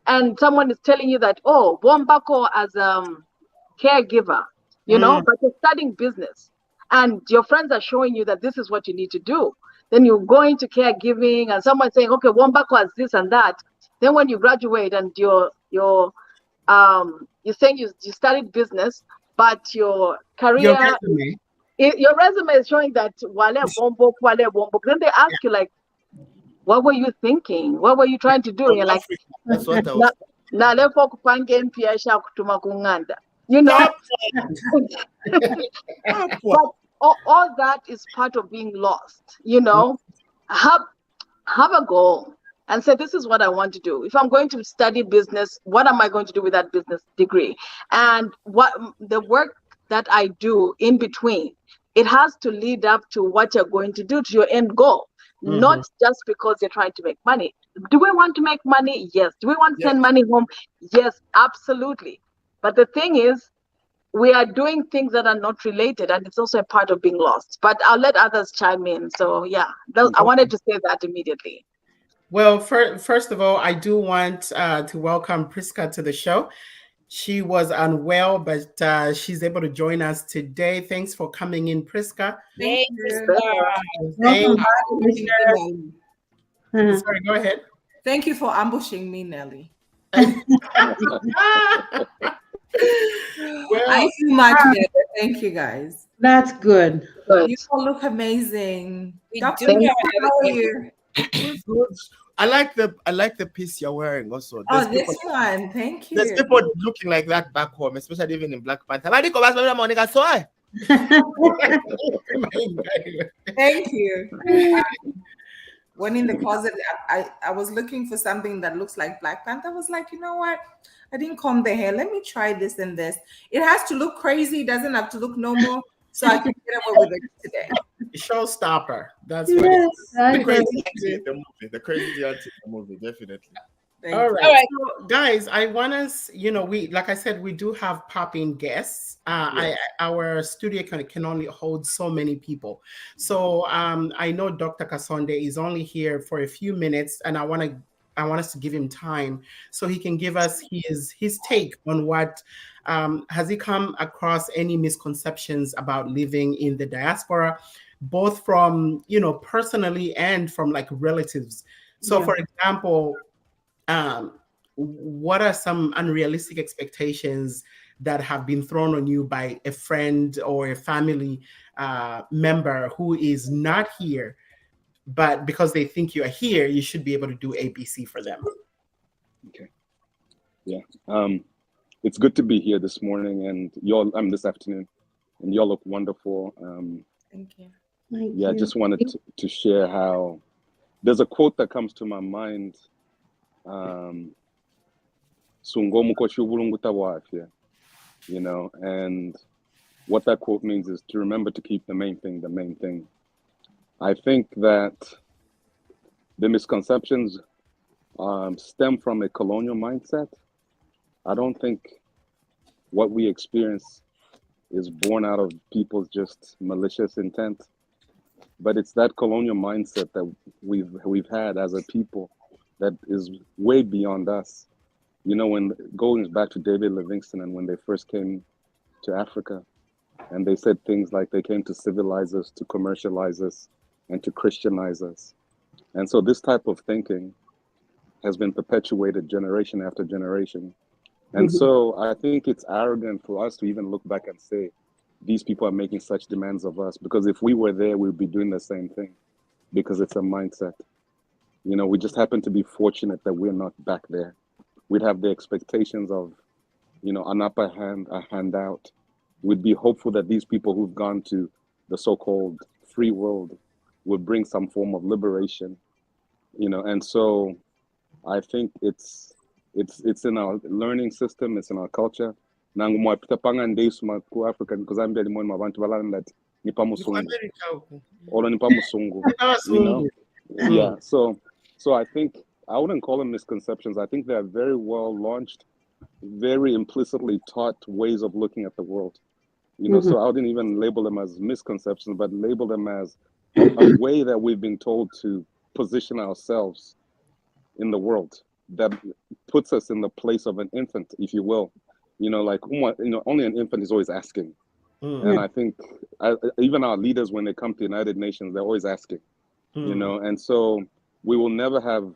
and someone is telling you that, oh, Bombako as caregiver, you know, but you're studying business and your friends are showing you that this is what you need to do. Then you go into caregiving and someone's saying, okay, Wombako has this and that. Then when you graduate and you're saying you studied business, but your career, your resume is showing that wale bombo. Then they ask you like, what were you thinking? What were you trying to do? And you're like, that's what I was. You know, but all that is part of being lost. You know, have a goal and say, this is what I want to do. If I'm going to study business, what am I going to do with that business degree? And what the work that I do in between, it has to lead up to what you're going to do, to your end goal. Not just because you're trying to make money. Do we want to make money? Yes. Do we want to send money home? Yes, absolutely. But the thing is, we are doing things that are not related, and it's also a part of being lost. But I'll let others chime in. So yeah, I wanted to say that immediately. Well, first of all, I do want to welcome Priska to the show. She was unwell, but she's able to join us today. Thanks for coming in, Priska. Yay, Welcome back, Priska. Sorry, go ahead. Thank you for ambushing me, Nelly. Well, I feel much better. Thank you, guys. That's good. You all look amazing. We Dr. do Lisa, have how are you? Good. I like the piece you're wearing also. Oh, this one. Thank you. There's people looking like that back home, especially even in Black Panther. Thank you. When in the closet, I was looking for something that looks like Black Panther. I was like, you know what? I didn't comb the hair. Let me try this and this. It has to look crazy. It doesn't have to look normal. So I can get away with it today. Showstopper. That's what Yes, the crazy auntie in the movie. The crazy auntie in the movie, definitely. All right. So, guys, I want us, we, like I said, we do have pop-in guests. Our studio can only hold so many people. So I know Dr. Kasonde is only here for a few minutes, and I want us to give him time so he can give us his take on what has he come across any misconceptions about living in the diaspora, both from personally and from like relatives. So for example, what are some unrealistic expectations that have been thrown on you by a friend or a family member who is not here, but because they think you are here, you should be able to do ABC for them? Okay. Yeah. It's good to be here this morning and this afternoon, and y'all look wonderful. Thank you. I just wanted to share how there's a quote that comes to my mind. And what that quote means is to remember to keep the main thing. I think that the misconceptions stem from a colonial mindset. I don't think what we experience is born out of people's just malicious intent, but it's that colonial mindset that we've had as a people that is way beyond us. When going back to David Livingstone and when they first came to Africa, and they said things like they came to civilize us, to commercialize us, and to Christianize us. And so this type of thinking has been perpetuated generation after generation. And so I think it's arrogant for us to even look back and say, these people are making such demands of us, because if we were there, we'd be doing the same thing, because it's a mindset. We just happen to be fortunate that we're not back there. We'd have the expectations of, an upper hand, a handout. We'd be hopeful that these people who've gone to the so-called free world would bring some form of liberation, and so I think it's in our learning system, it's in our culture. African, because I'm very that yeah. So I think I wouldn't call them misconceptions. I think they're very well launched, very implicitly taught ways of looking at the world. So I wouldn't even label them as misconceptions, but label them as a way that we've been told to position ourselves in the world that puts us in the place of an infant, if you will. Only an infant is always asking. And I think even our leaders, when they come to the United Nations, they're always asking, and so we will never have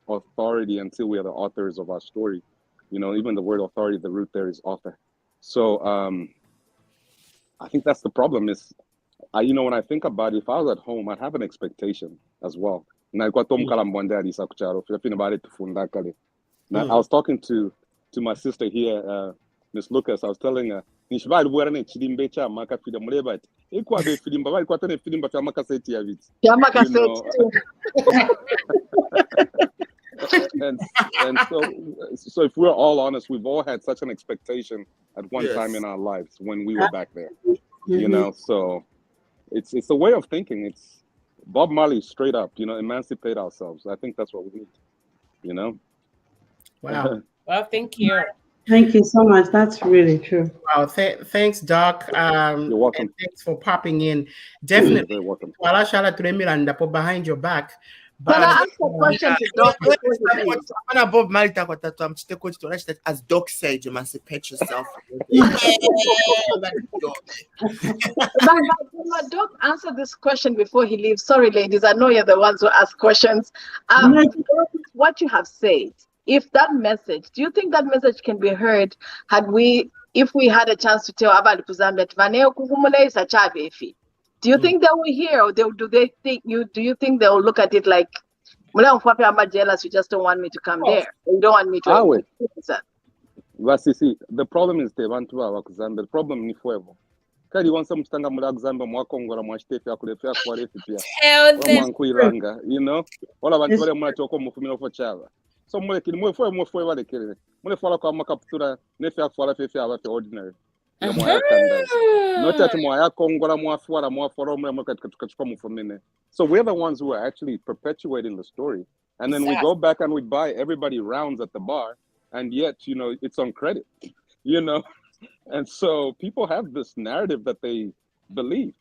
authority until we are the authors of our story. Even the word authority, the root there is author. So I think that's the problem is, when I think about it, if I was at home, I'd have an expectation as well. Now, I was talking to my sister here, Miss Lucas. I was telling her, and so if we're all honest, we've all had such an expectation at one time in our lives when we were back there, so it's a way of thinking. It's Bob Marley straight up, emancipate ourselves. I think that's what we need, Wow. Well, thank you. Thank you so much. That's really true. Wow, thanks, Doc. You're welcome. And thanks for popping in. You're Definitely. very welcome. Wala shala turemiranda po behind your back. Can I But ask a question to Doc before you leave? I'm gonna Bob Malta that as Doc said, you emancipate yourself. But Doc answer this question before he leaves. Sorry, ladies, I know you're the ones who ask questions. What you have said, if that message, do you think that message can be heard if we had a chance to tell about do you think they will hear, or do you think they will look at it like, I'm jealous, you just don't want me to come there. You don't want me to. The problem is the problem ni fuevo. Kadi wansa mtanga mula Zambia mwakongora mwashitefe akulefea kwa refi pia. Mwankuiranga, you know? Wala bantu wale mwana choko mufumino fo chava. So mule kini mwe wale kile. Mule fala kwa makaptura nefi afwala fefe abafe ordinary. Not that mwayakongora mwafwala mwaforo mule katika mufumine. So we're the ones who are actually perpetuating the story. And then we go back and we buy everybody rounds at the bar. And yet, you know, it's on credit, you know? And so people have this narrative that they believe,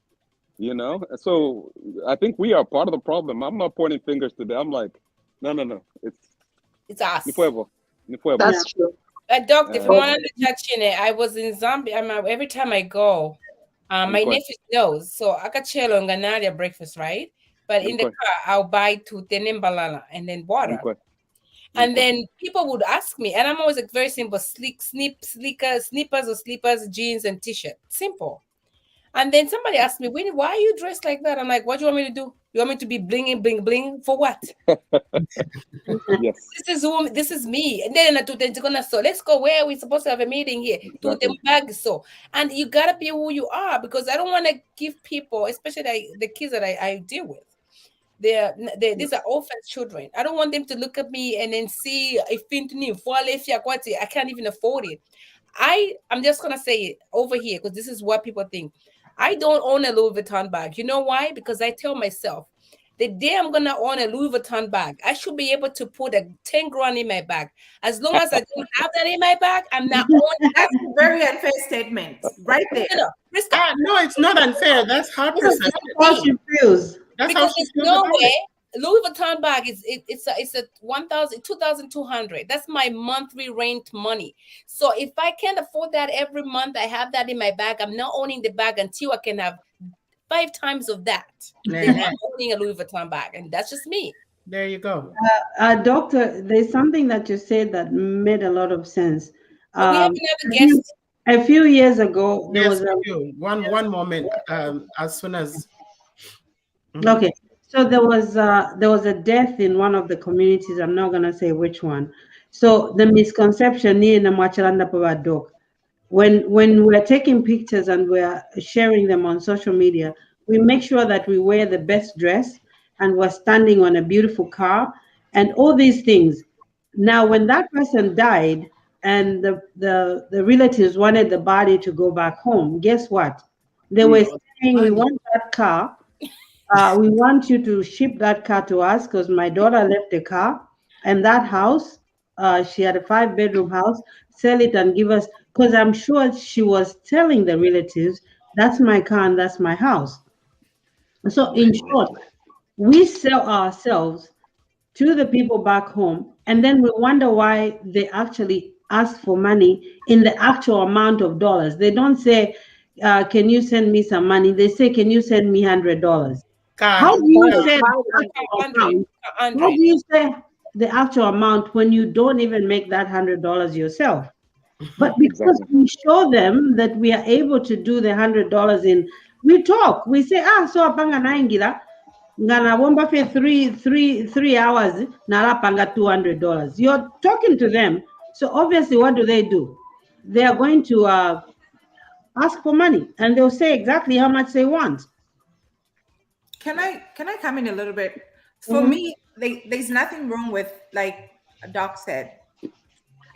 you know? So I think we are part of the problem. I'm not pointing fingers today. I'm like, no. It's us. Ni fuego. That's true. Doc, if you want to touch in it, I was in Zambia. Every time I go, my nephew knows. So I got chelo and ganaria breakfast, right? But in the car, I'll buy two tenembalala and then water. And then people would ask me, and I'm always like very simple, sneakers or sleepers, jeans and t-shirt. Simple. And then somebody asked me, Winnie, why are you dressed like that? I'm like, what do you want me to do? You want me to be blinging, bling, bling? For what? Yes. This is me. And then so let's go. Where are we supposed to have a meeting here? Exactly. And you gotta be who you are, because I don't want to give people, especially the kids that I deal with. These are orphan children. I don't want them to look at me and then see I can't even afford it. I'm just gonna say it over here because this is what people think. I don't own a Louis Vuitton bag. You know why? Because I tell myself, the day I'm gonna own a Louis Vuitton bag, I should be able to put a 10 grand in my bag. As long as I don't have that in my bag, I'm not owning. That's a very unfair statement, right there. No, it's not unfair. That's her perception. How she feels. That's because how she there's feels no about way it. Louis Vuitton bag it's a 2,200. That's my monthly rent money. So if I can't afford that every month, I have that in my bag. I'm not owning the bag until I can have 5 times of that. Then I'm owning a Louis Vuitton bag, and that's just me. There you go. Doctor, there's something that you said that made a lot of sense. We have another guest. A few years ago, there was one moment. As soon as okay, so there was a death in one of the communities. I'm not gonna say which one. So the misconception when we're taking pictures and we're sharing them on social media, we make sure that we wear the best dress and we're standing on a beautiful car and all these things. Now, when that person died and the relatives wanted the body to go back home, guess what? They were saying, we want that car. We want you to ship that car to us because my daughter left the car and that house, she had a 5-bedroom house, sell it and give us, because I'm sure she was telling the relatives, that's my car and that's my house. So in short, we sell ourselves to the people back home, and then we wonder why they actually ask for money in the actual amount of dollars. They don't say, can you send me some money? They say, can you send me $100? How do you say the actual amount when you don't even make that $100 yourself? But because we show them that we are able to do the $100 in, we talk, we say, so apanga naingira, ngana womba fe 3 hours, nala panga $200. You're talking to them. So obviously, what do? They are going to ask for money, and they'll say exactly how much they want. Can I come in a little bit? For me, there's nothing wrong with, like Doc said,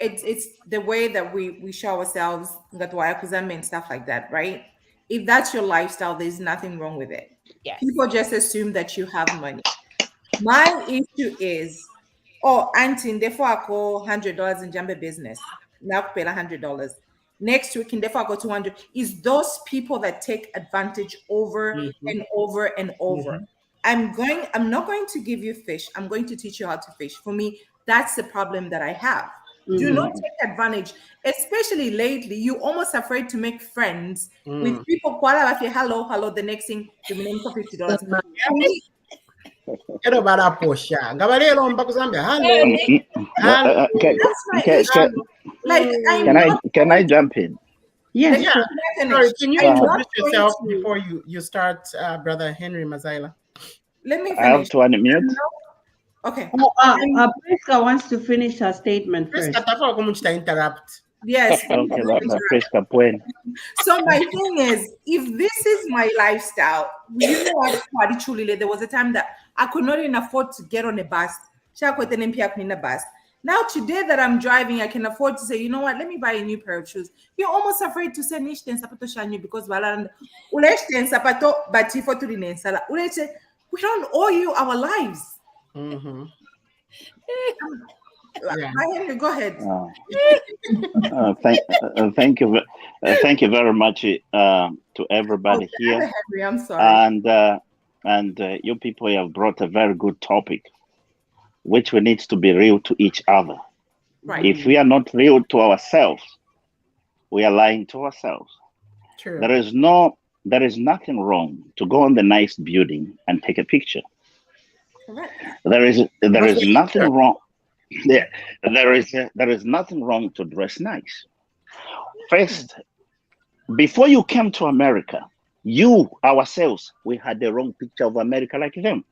it's the way that we show ourselves, and stuff like that, right? If that's your lifestyle, there's nothing wrong with it. Yes. People just assume that you have money. My issue is, auntie, therefore I call $100 in jumbo business. now pay $100. Next week, in therefore, I go 200. Is those people that take advantage over and over and over. I'm not going to give you fish. I'm going to teach you how to fish. For me, that's the problem that I have. Do not take advantage, especially lately. You almost afraid to make friends with people. Hello. The next thing, you name for $50. For me, Ero bara posha. Gabarelo mbakuzambia. Hello. that's my issue. Like, Can I jump in? Yes. Yeah. Sure. Sorry, can you I'm introduce not going yourself to- before you start, Brother Henry Mazaila? Let me I have finish. to unmute. Okay. Priska wants to finish her statement first. Priska, tafadhali kama interrupt. Yes. Okay, Priska Pwen. So my thing is, if this is my lifestyle, you know what, truly, there was a time that I could not even afford to get on a bus. Now today that I'm driving, I can afford to say, you know what, let me buy a new pair of shoes. You're almost afraid to say nish ten sapato shanyu because sapato batifo to we don't owe you our lives. Yeah. Henry, go ahead. Thank you very much to everybody here. Henry, I'm sorry. And you people have brought a very good topic, which we need to be real to each other. Right. If we are not real to ourselves, we are lying to ourselves. True. There is nothing wrong to go on the nice building and take a picture. Correct. There is nothing wrong. Yeah, there is nothing wrong to dress nice. First, before you came to America, you ourselves, we had the wrong picture of America like them.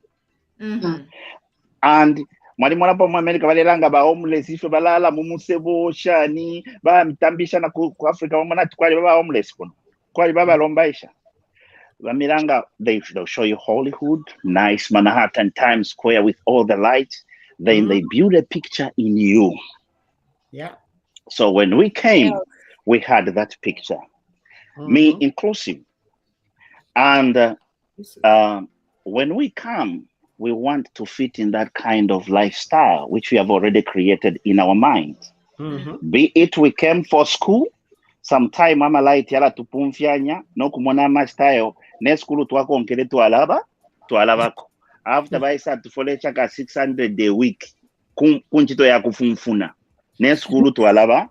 And mwalimu mu America balelanga ba homeless ife balala mu musebo shani ba mitambisha na ku Africa mwana twali baba homeless kuno kwali baba lombaisha bamiranga they'll show you Hollywood, nice Manhattan, Times Square with all the lights. Then they build a picture in you. Yeah. So when we came, we had that picture, me inclusive. And when we come, we want to fit in that kind of lifestyle, which we have already created in our minds. Be it we came for school, sometime mama light yala tupumfianya, no kumona ma style, ne school tuwako nkele tualabako. After I start to follow chaka 600 a week, kunchito ya kufunfuna. Ne school tualaba.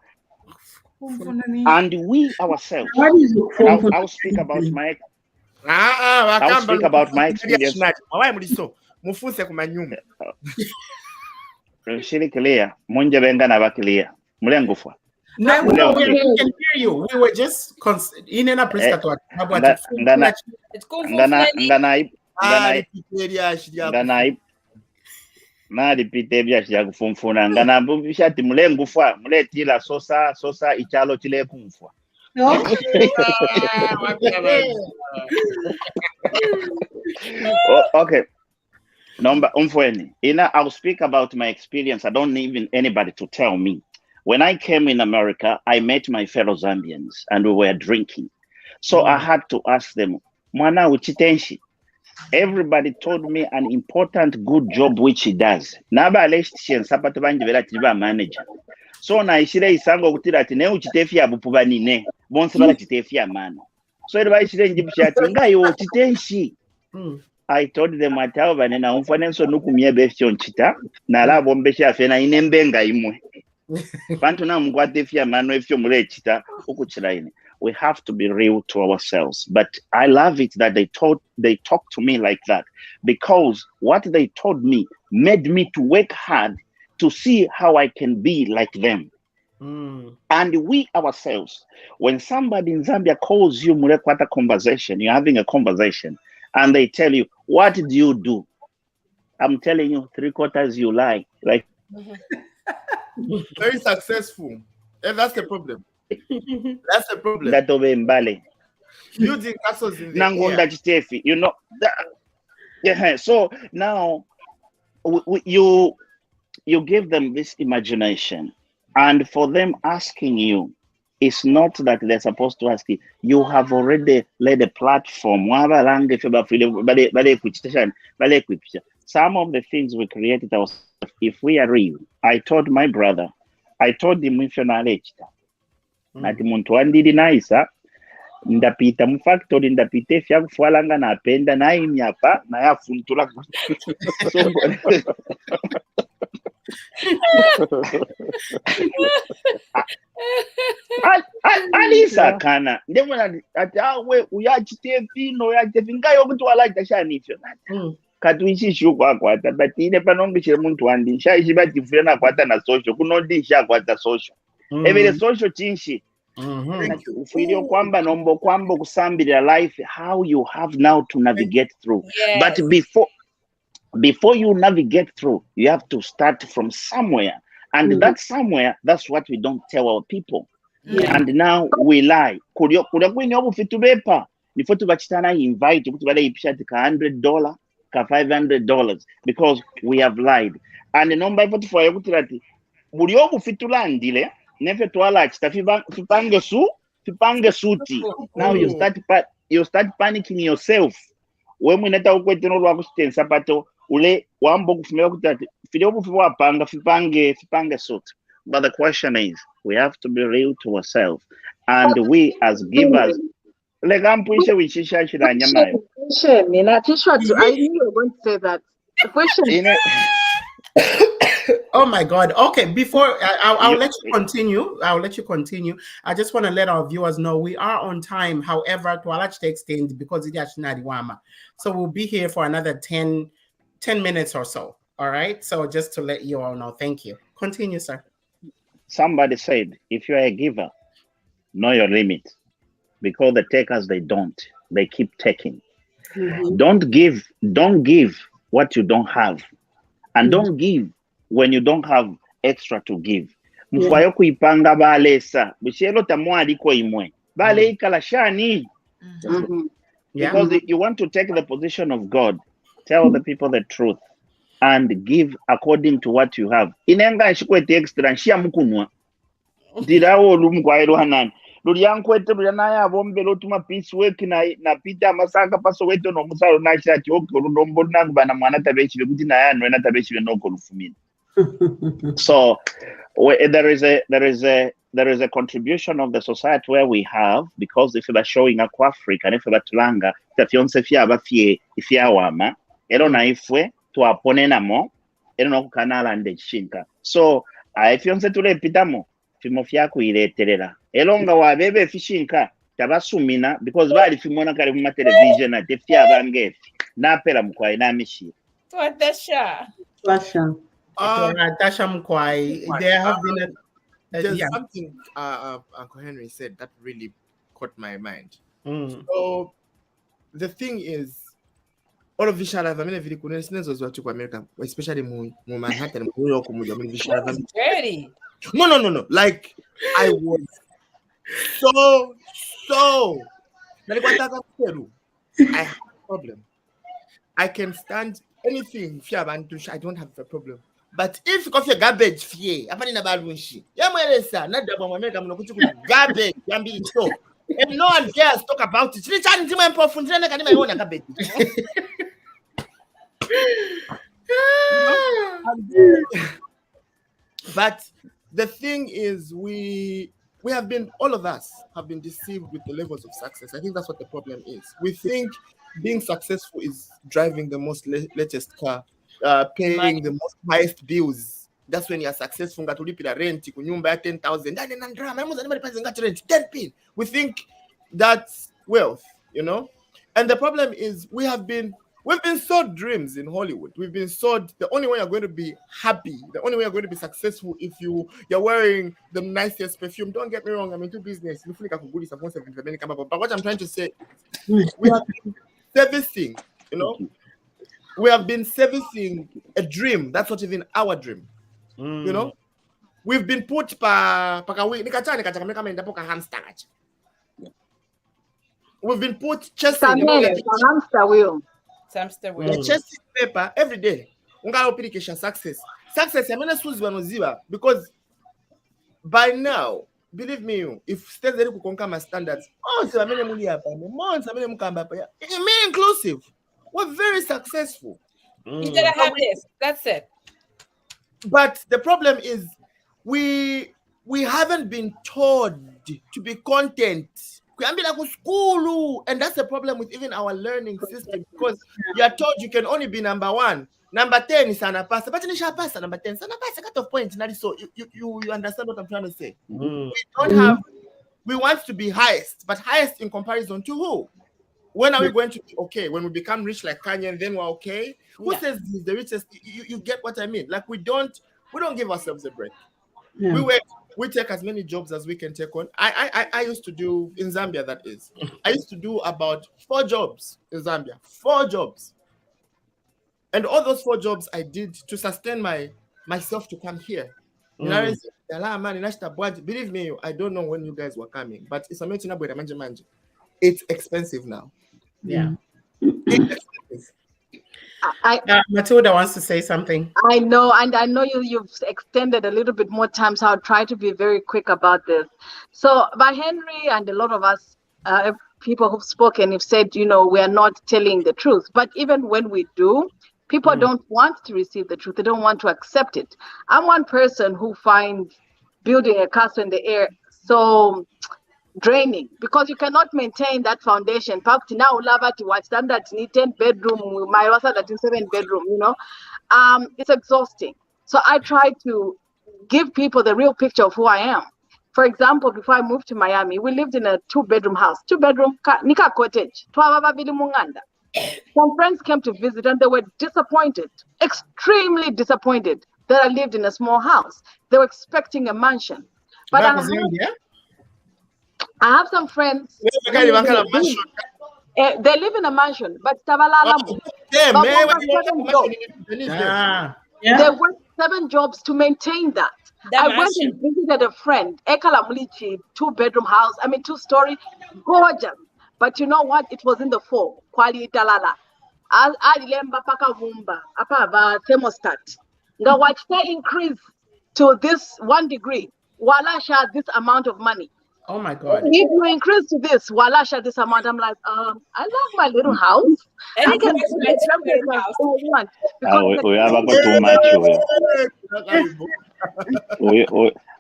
And we ourselves, I'll speak about my experience. Mufunse kumanyuma. Shiri clear. Munje benga na bakilia. Mulengufwa. No, we can hear you. We were just in and Priska to Nalipite byashya kufunfuna ngana mbishati mulengufwa muletila sosa ichalo chile kumfwa. Okay. Number umfweni. I'll speak about my experience. I don't need anybody to tell me. When I came in America, I met my fellow Zambians and we were drinking. So I had to ask them, Mwana uchitenshi. Everybody told me an important good job which he does. Naba alestishen sapato banji vela tiba manager. So na ishire isango kutira ati ne uchitefia bupubani ne. Bonse bala chitefia mano. So eba ishire njibishati ngai uchitenshi. I told them atawa na umfanenso nukumye bestion chita na la bombesha fena inembenga imwe. Bantu na mkwatefia mano efyo mule chita ukuchiraine. We have to be real to ourselves. But I love it that they talk to me like that, because what they told me made me to work hard to see how I can be like them. And we ourselves, when somebody in Zambia calls you murekwata conversation, you're having a conversation, and they tell you, what do you do? I'm telling you, 3/4 you lie. Like very successful. And that's the problem. That's the problem. That over Mbale. Building castles in the air. You know that, yeah. So now you give them this imagination, and for them asking you, it's not that they're supposed to ask you. You have already laid a platform. Some of the things we created ourselves, if we are real. I told my brother, I told him if you're not nati muntu wandiri naisa ndapita mu factory ndapita efya kufwalanga napenda naimyapa nayafuntula so alisa kana ndemona ati awe uyachite fino uyachite fingayo kuti walaita shanifyo katuichishi kwakwata but ine panonge chiri muntu wandi shaishi batifure nakwata na social kunodi shakwata social evere social chinshi ufilio kwamba nombo kwamba kusambira life how you have now to navigate through. But before you navigate through, you have to start from somewhere, and that somewhere, that's what we don't tell our people. And now we lie. Kuda kwini obu fitu bepa nifotu bachitana invite kuti bale ipishati ka $100 ka $500 because we have lied. And the number ifotu for yokuti lati buli obu fitu landile nefe twala chita fipange suti. Now you start panicking yourself. When we neta ukwete no lwa kustensa pato ule wambo kufumela kuti file obu fiwa panga fipange suti. But the question is, we have to be real to ourselves, and we as givers. Like I'm pushing with Shisha Shiranyamayo. I knew you were going to say that. The question. Oh my God. Okay, before I'll let you continue. I just want to let our viewers know we are on time. However, to allow to extend because it is Wama. So we'll be here for another 10 minutes or so. All right. So just to let you all know. Thank you. Continue, sir. Somebody said, if you're a giver, know your limit. Because the takers, they keep taking. Don't give what you don't have. And don't give when you don't have extra to give. Mufwayo kuipanga balesa. Bushelo tamwadi ko imwe. Bale ikala shani. Because you want to take the position of God. Tell the people the truth. And give according to what you have. Inenga shikwete extra nshia mukunwa. Dirawo lumkwairo hanan. Luliankwete bulanaya bombe lotuma peace work na pita masaka paso weto no musalo na shati okyo lumbo nangu bana mwana tabechi bekuti na yano na tabechi benoko lufumini. So there is a contribution of the society where we have, because if we are showing a Africa, if we are tulanga, if you fie if you wama, ero na ifwe to aponena mo, ero no kanala ande shinka. So if you tule pitamo, fimo fiaku ile terera. Elonga wa bebe fishinka tabasumina because bali fimona kare mu television na tefia bange na pera mkwai na mishi. Tasha Mkwai. There have been there's something Uncle Henry said that really caught my mind. So the thing is, all of Vishala Family very connections was what to America, especially mu Manhattan, New York, ready. No. Like I was so I have a problem. I can stand anything. I don't have a problem. But if you coffee garbage fee, I'm in a bad winshi. Yamaresa, not the America, garbage, so. And no one cares talk about it. But the thing is, we have been, all of us have been deceived with the levels of success. I think that's what the problem is. We think being successful is driving the most latest car, paying the most highest bills. That's when you're successful. Rent, 10,000. 10 pin. We think that's wealth, you know. And the problem is we've been sold dreams in Hollywood. We've been sold the only way you're going to be happy, the only way you're going to be successful if you're wearing the nicest perfume. Don't get me wrong, I'm into business. But what I'm trying to say, we have been servicing, you know, we have been servicing a dream. That's not even our dream. You know, we've been put we've been put chasing hamster wheel. Chasing paper every day. Success. Because by now, believe me, if states there could conquer my standards, me inclusive, we're very successful. You gotta have this. That's it. But the problem is, we haven't been taught to be content. And that's the problem with even our learning system, because you are told you can only be number 1. Number 10 is anapasa, but pasa number 10. Sanapasa cut off point. So you understand what I'm trying to say? We don't have. We want to be highest, but highest in comparison to who? When are we going to be okay? When we become rich like Kanye, and then we're okay? Who says he's the richest? You get what I mean? Like we don't give ourselves a break. Yeah. We take as many jobs as we can take on. I used to do in Zambia, that is. I used to do about 4 jobs in Zambia. 4 jobs. And all those 4 jobs I did to sustain myself to come here. Believe me, I don't know when you guys were coming, but it's a it's expensive now. Yeah. It's expensive. Matilda wants to say something. I know, and I know you've extended a little bit more time, so I'll try to be very quick about this. So, by Henry and a lot of us, people who've spoken, have said, we are not telling the truth. But even when we do, people don't want to receive the truth. They don't want to accept it. I'm one person who finds building a castle in the air so draining, because you cannot maintain that foundation. Now, standard 10 bedroom, my was that in 7 bedroom, it's exhausting. So I try to give people the real picture of who I am. For example, before I moved to Miami, we lived in a 2-bedroom house, 2-bedroom nika cottage. Some friends came to visit and they were disappointed, extremely disappointed that I lived in a small house. They were expecting a mansion. But I have some friends. They live in a mansion, but they work 7 jobs to maintain that. I went and visited a friend, Ekalamulichi, 2-bedroom house. 2-story, gorgeous. But you know what? It was in the fall. Quality talala. Lemba paka vumba. Apa thermostat. Now watch they increase to this 1 degree. Walasha this amount of money. Oh my God. If you increase to this, Walasha this amount, I'm like, I love my little house. I can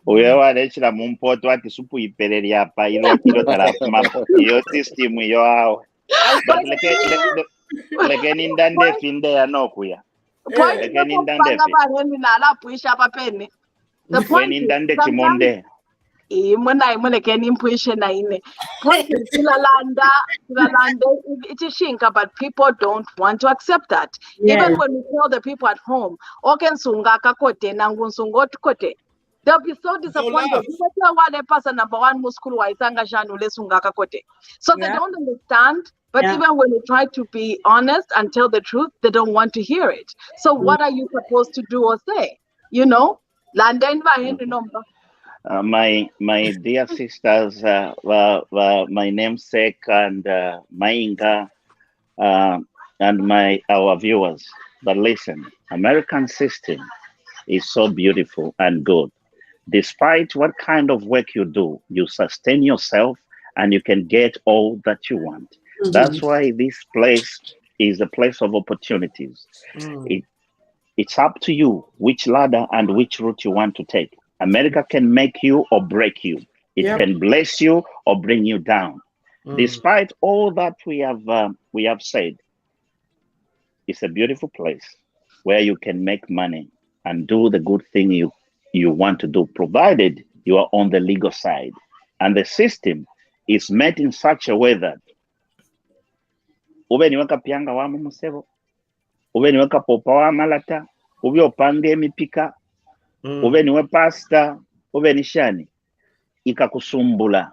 uyewalechera mumpoto ati supu ipereri apa ilo tarafuma iyo system iyo awo lekeni ndandefi ndeya nokuya lekeni ndandefi lekeni ndande chimonde but people don't want to accept that. Even when we tell the people at home, they'll be so disappointed. So they don't understand. But even when you try to be honest and tell the truth, they don't want to hear it. So what are you supposed to do or say? My dear sisters, my namesake and Mainga, and our viewers. But listen, American system is so beautiful and good. Despite what kind of work you do, you sustain yourself and you can get all that you want. Mm-hmm. That's why this place is a place of opportunities. It's up to you which ladder and which route you want to take. America can make you or break you. It can bless you or bring you down. Despite all that we have said, it's a beautiful place where you can make money and do the good thing you want to do, provided you are on the legal side. And the system is made in such a way that ube niweka pianga wa musebo, ube niweka popa wa malata, ube opange mipika, ube niwe pasta, ube nishani, ikakusumbula,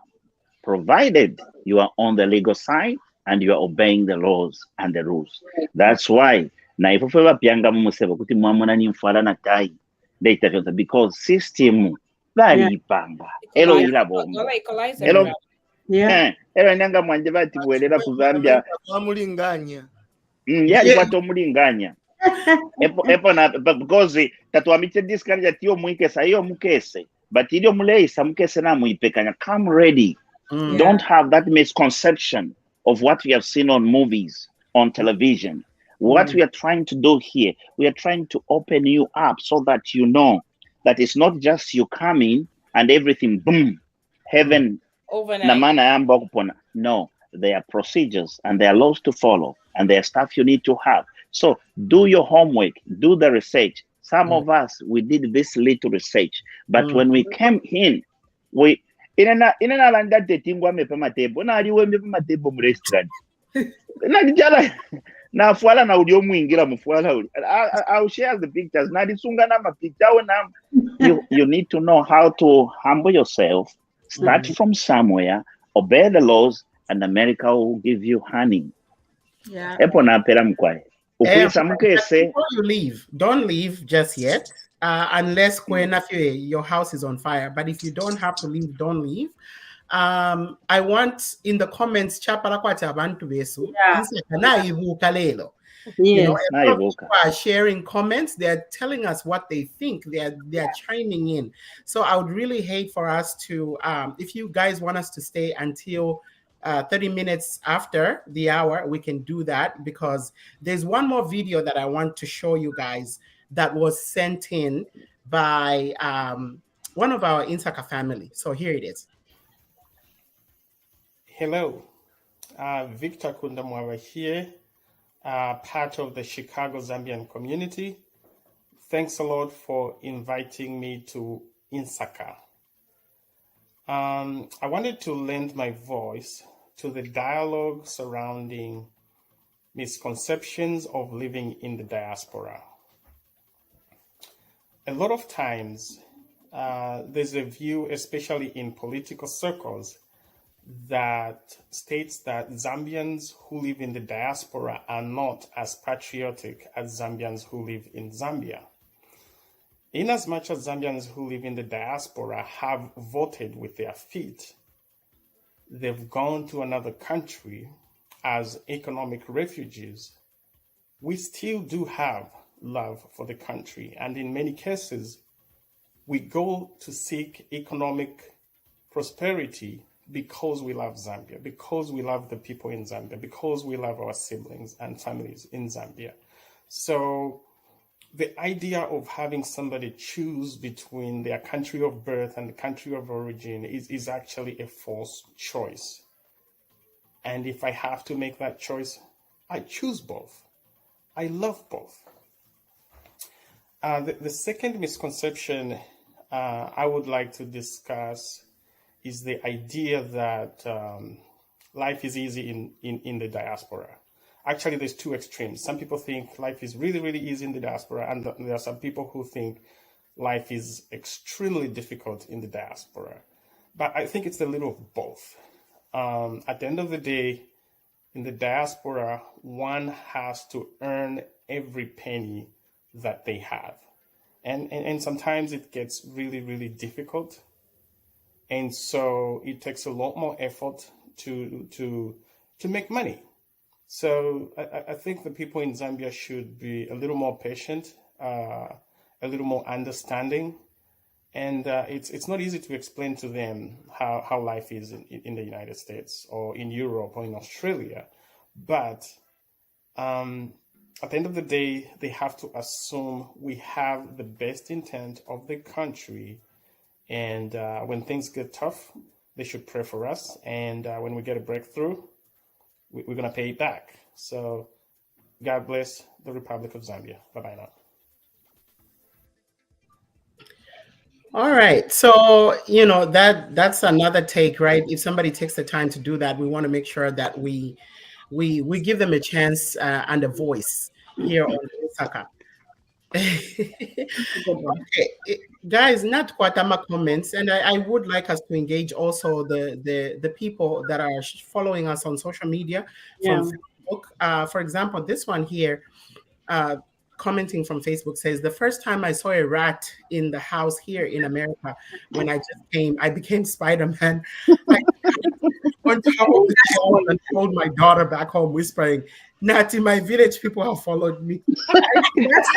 provided you are on the legal side and you are obeying the laws and the rules. That's why na ifofewa pianga musebo kuti mwamuna ni mfala na tai data because system bali ipanga elo ila bomba elo elo nyanga mwanje bati bwelera ku Zambia amulinganya ikwata omulinganya epo na because tatuamiche discard atiyo muikesa iyo mukese but ilio muleisa mukese na muipekanya. Come ready. Don't have that misconception of what we have seen on movies, on television. What we are trying to do here, we are trying to open you up so that you know that it's not just you coming and everything, boom, heaven. Overnight. No, there are procedures and there are laws to follow and there are stuff you need to have. So do your homework, do the research. Some of us, we did this little research, but when we came in, we inena landa dating wa mepe matebo na aliwe mepe matebo mu restaurant na dijala na fuala na udio mwingira mfuala uli. I'll share the pictures na disunga na mapicture na you need to know how to humble yourself, start from somewhere, obey the laws, and America will give you honey. Yeah. Epo na pera mkwae. Before you leave, don't leave just yet, unless your house is on fire. But if you don't have to leave, don't leave. I want in the comments, you know, a lot of people are sharing comments. They're telling us what they think. They're chiming in. So I would really hate for us to, if you guys want us to stay until 30 minutes after the hour, we can do that, because there's one more video that I want to show you guys that was sent in by one of our Insaka family. So here it is. Hello, Victor Kundamwawa here, part of the Chicago Zambian community. Thanks a lot for inviting me to Insaka. I wanted to lend my voice to the dialogue surrounding misconceptions of living in the diaspora. A lot of times, there's a view, especially in political circles, that states that Zambians who live in the diaspora are not as patriotic as Zambians who live in Zambia. In as much as Zambians who live in the diaspora have voted with their feet, they've gone to another country as economic refugees, we still do have love for the country. And in many cases, we go to seek economic prosperity because we love Zambia, because we love the people in Zambia, because we love our siblings and families in Zambia. So the idea of having somebody choose between their country of birth and the country of origin is actually a false choice. And if I have to make that choice, I choose both. I love both. The second misconception I would like to discuss is the idea that life is easy in the diaspora. Actually, there's two extremes. Some people think life is really, really easy in the diaspora, and there are some people who think life is extremely difficult in the diaspora. But I think it's a little of both. At the end of the day, in the diaspora, one has to earn every penny that they have. And sometimes it gets really, really difficult. And so it takes a lot more effort to make money. So I think the people in Zambia should be a little more patient, a little more understanding. And it's not easy to explain to them how life is in the United States or in Europe or in Australia. But at the end of the day, they have to assume we have the best intent of the country. And when things get tough, they should pray for us. And when we get a breakthrough, we're going to pay it back. So God bless the Republic of Zambia. Bye-bye now. All right. So, you know, that's another take, right? If somebody takes the time to do that, we want to make sure that we give them a chance and a voice here on Insaka. Okay, guys, not Kwatama comments, and I would like us to engage also the people that are following us on social media from Facebook. For example, this one here, commenting from Facebook says, the first time I saw a rat in the house here in America, when I just came, I became Spider-Man. I on top of the wall and told my daughter back home, whispering, "Nat, in my village, people have followed me." That's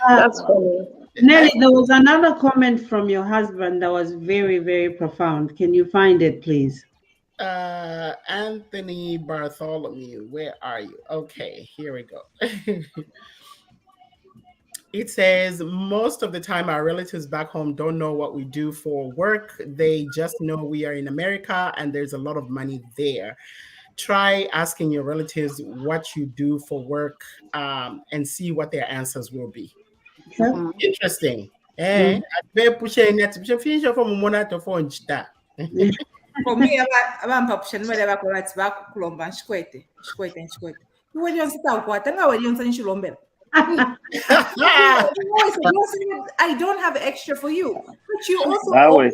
That's funny. Nelly, there was another comment from your husband that was very, very profound. Can you find it, please? Anthony Bartholomew, where are you? Okay, here we go. It says most of the time our relatives back home don't know what we do for work. They just know we are in America and there's a lot of money there. Try asking your relatives what you do for work and see what their answers will be. Sure. Interesting. Mm. For me, abamphaphushani bale bakho bathi bakulomba nshikwete nshikwete nshikwete iwe yonse tawukwata ngawe yonse nishilombela. I don't have extra for you, but you also Nawe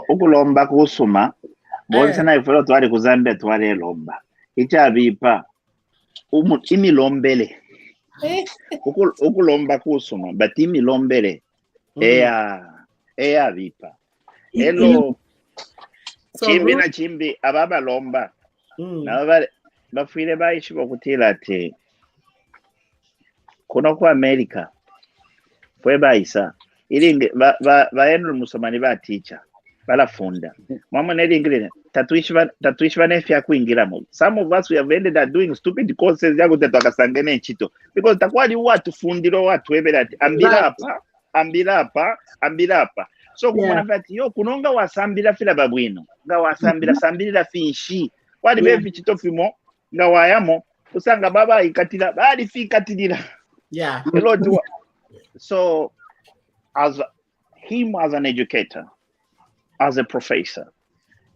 ukulomba kusuma bonse naye fela twali kuzambe twali lomba ichabipa imilombele ukulomba kusuma but imilombele eya bipa elo chimbi na chimbi ababa lomba na bafire baishi bakutila ati kuno ku America fwe baisa ilinge baenru musomani ba teacher balafunda mama nelingire tatuishi banefya kuingiramo. Some of us we have ended up doing stupid courses yago tetakasangene nchito because takwali watu fundiro watu ebelati ambira apa so kumona fati yo kunonga wasambira fila babwino nga wasambira sambira finshi wali befi chito fimo nga wayamo usanga baba ikatira bali fi katirira so as him as an educator, as a professor,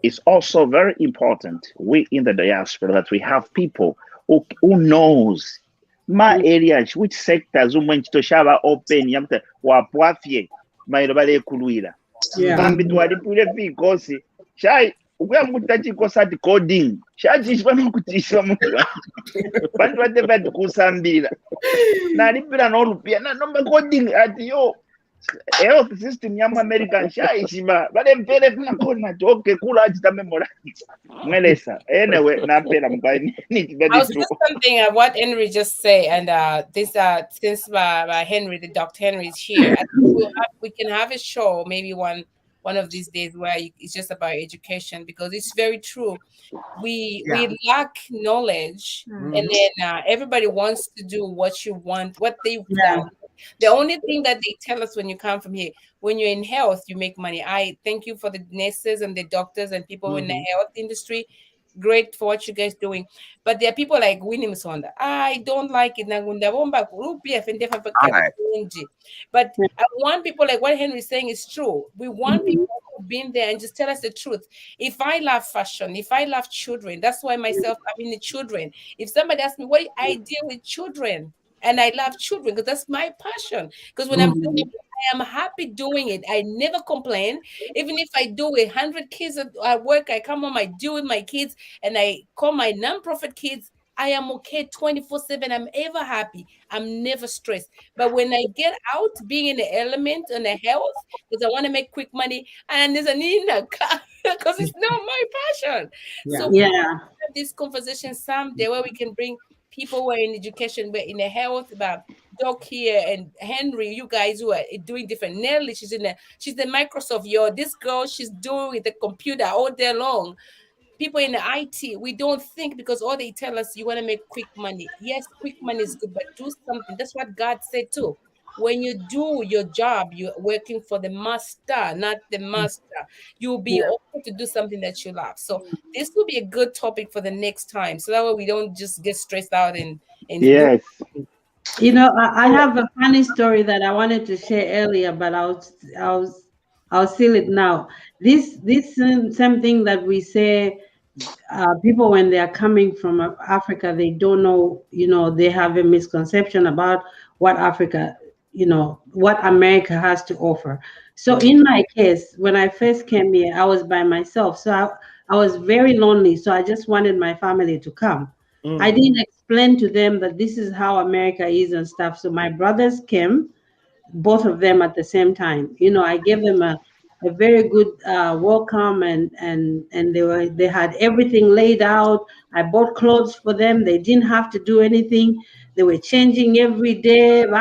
it's also very important we in the diaspora that we have people who knows my areas, which sectors to shaba open yamte wapwafye mairobale kuluira kambi twalipule vikosi shai ukuya mutachi kosati coding shachishwa nokutishwa mtu bantu bate kusambira na lipira no rupia na nomba coding ati yo health system yamu American shaishima bale mpele kuna kona toke kula ajita memora melesa anyway napela mkwani I was just something what Henry just say, and this since Henry, the Dr. Henry is here, I think we can have a show maybe one of these days where it's just about education, because it's very true. We lack knowledge, and then everybody wants to do what they want. The only thing that they tell us when you come from here, when you're in health, you make money. I thank you for the nurses and the doctors and people in the health industry. Great for what you guys doing. But there are people like Winnie Musonda. I don't like it. But I want people like what Henry's saying is true. We want people who've been there and just tell us the truth. If I love fashion, if I love children, that's why myself, I'm in the children. If somebody asks me what I deal with children, and I love children because that's my passion. Because when I'm doing it, I am happy doing it. I never complain. Even if I do 100 kids at work, I come home, I deal with my kids, and I call my nonprofit kids. I am okay 24/7. I'm ever happy. I'm never stressed. But when I get out, being in the element and the health, because I want to make quick money, and there's a need because it's not my passion. So we have this conversation someday where we can bring people who are in education, we're in the health, about Doc here and Henry, you guys who are doing different. Nelly, she's the Microsoft. This girl, she's doing the computer all day long. People in the IT, we don't think, because all they tell us, you want to make quick money. Yes, quick money is good, but do something. That's what God said too. When you do your job, you're working for the master, not the master. You'll be able to do something that you love. So this will be a good topic for the next time. So that way we don't just get stressed out and yes. You know, I have a funny story that I wanted to share earlier, but I'll seal it now. This same thing that we say, people when they are coming from Africa, they don't know, they have a misconception about what Africa, what America has to offer. So in my case, when I first came here, I was by myself. So I was very lonely. So I just wanted my family to come. I didn't explain to them that this is how America is and stuff. So my brothers came, both of them at the same time. I gave them a very good welcome, and they had everything laid out. I bought clothes for them. They didn't have to do anything. They were changing every day. And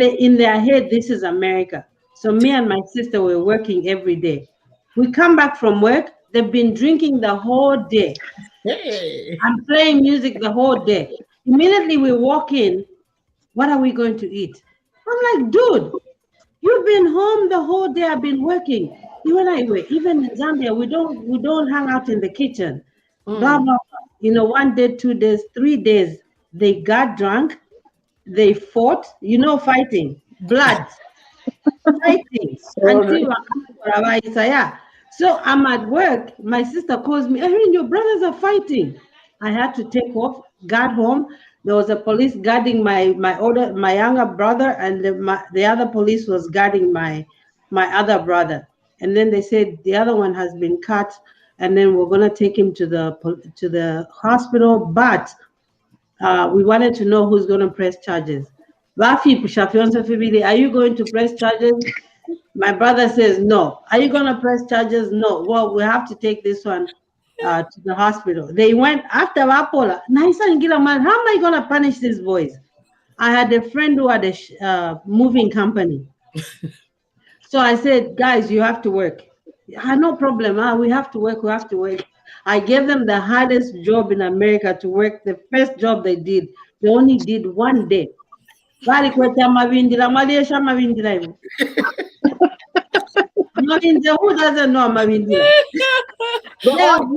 in their head, this is America. So me and my sister were working every day. We come back from work, They've been drinking the whole day and playing music the whole day. Immediately we walk in, what are we going to eat? I'm like, dude, you've been home the whole day. I've been working. You and I were even in Zambia. We don't hang out in the kitchen. Blah blah. Blah. 1 day, 2 days, 3 days. They got drunk. They fought. Fighting, blood, fighting until yeah. So I'm at work. My sister calls me. Erin, your brothers are fighting. I had to take off. Got home. There was a police guarding my younger brother, and the other police was guarding my other brother. And then they said the other one has been cut, and then we're gonna take him to the hospital. But we wanted to know who's gonna press charges. Are you going to press charges? My brother says no. Are you gonna press charges? No. Well, we have to take this one to the hospital. They went after Apola. Nice and man, how am I gonna punish these boys? I had a friend who had a moving company. So I said, guys, you have to work. No problem. We have to work. We have to work. I gave them the hardest job in America to work. The first job they did, they only did 1 day. Who doesn't know Mavindila? One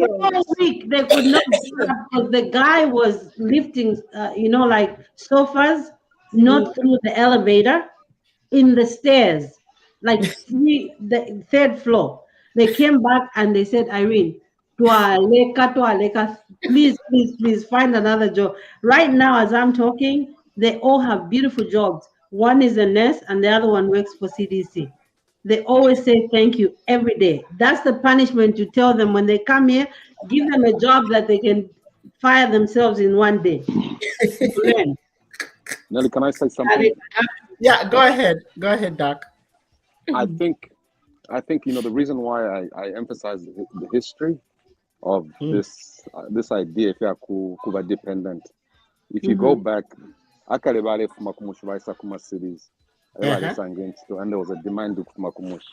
week they could not because the guy was lifting, like sofas, not through the elevator, in the stairs, like the third floor. They came back and they said, Irene, please, please, please find another job. Right now, as I'm talking, they all have beautiful jobs. One is a nurse and the other one works for CDC. They always say thank you every day. That's the punishment to tell them when they come here, give them a job that they can fire themselves in 1 day. Nelly, can I say something? Yeah, go ahead. Go ahead, Doc. I think the reason why I emphasize the history of this idea, if you are Kuba dependent, if you go back, Akaribale from Sakuma cities, and there was a demand of Makumush.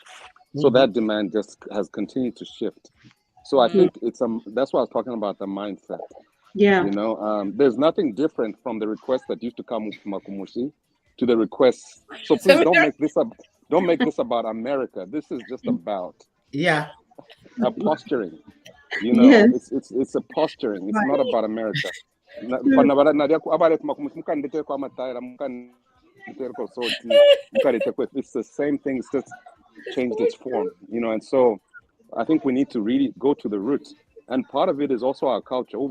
So that demand just has continued to shift. So I think that's why I was talking about the mindset. Yeah. There's nothing different from the request that used to come from Makumushi to the requests. So please don't make this about America. This is just about a posturing. It's a posturing. It's not about America. It's the same thing. It's just changed its form. And so I think we need to really go to the roots. And part of it is also our culture. We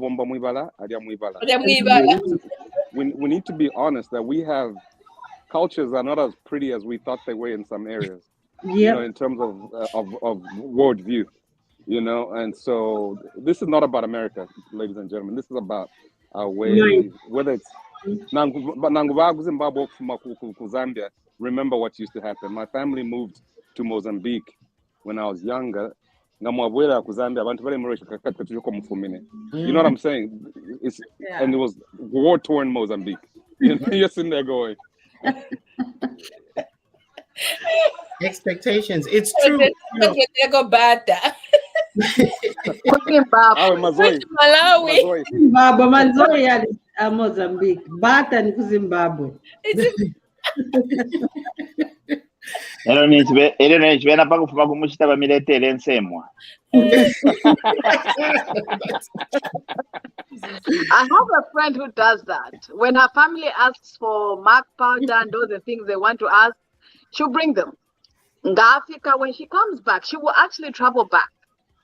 need to be honest that we have cultures that are not as pretty as we thought they were in some areas. In terms of worldview. And so this is not about America, ladies and gentlemen. This is about our way, whether it's Zimbabwe, Zambia. Remember what used to happen. My family moved to Mozambique when I was younger. You know what I'm saying? And it was war-torn Mozambique. You're sitting there going. Expectations. It's true. Mozambique. Bata ni Zimbabwe. I have a friend who does that. When her family asks for mark powder and all the things they want to ask, she'll bring them. Ngafika, when she comes back, she will actually travel back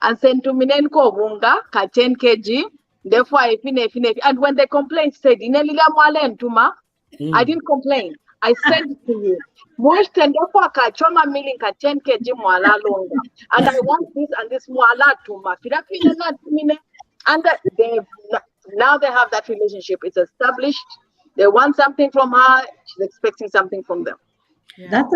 and send to Minenko Bunga, ka 10 kg. Therefore, and when they complain, said, I didn't complain. I sent it to you. And I want this and this and now they have that relationship. It's established. They want something from her. She's expecting something from them. Yeah. That's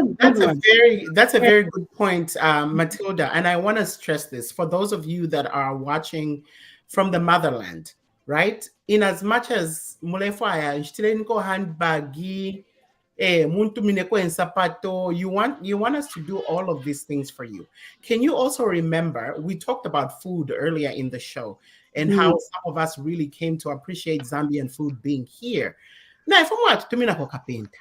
a very good point, Matilda. And I want to stress this for those of you that are watching from the motherland, right? In as much as Mulefaya, Shtilenko handbagi, muntu minekwe sapato. You want us to do all of these things for you. Can you also remember we talked about food earlier in the show and how some of us really came to appreciate Zambian food being here. Now, if I'm to mina kwa kapenta.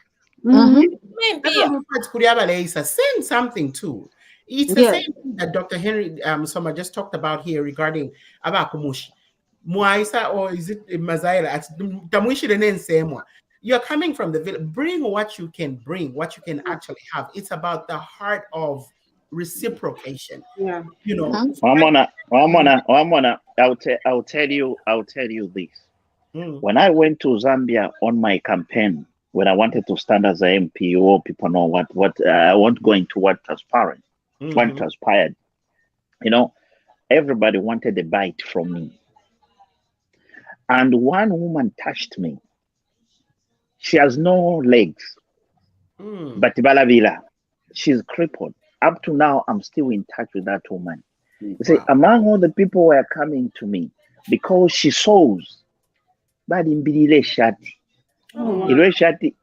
Send something too. It's the same thing that Dr. Henry Soma just talked about here regarding abakumushi. Mwaisa, or is it Mazaira? You're coming from the village. Bring what you can bring, what you can actually have. It's about the heart of reciprocation. Yeah. You know, I'll tell you this. When I went to Zambia on my campaign, when I wanted to stand as an MPO, people know what I won't go into what transpired. What transpired. You know, everybody wanted a bite from me. And one woman touched me. She has no legs. But Balavila, she's crippled. Up to now, I'm still in touch with that woman. You see, among all the people who are coming to me, because she sews, but in Bilile Shati. Ilwe Shati,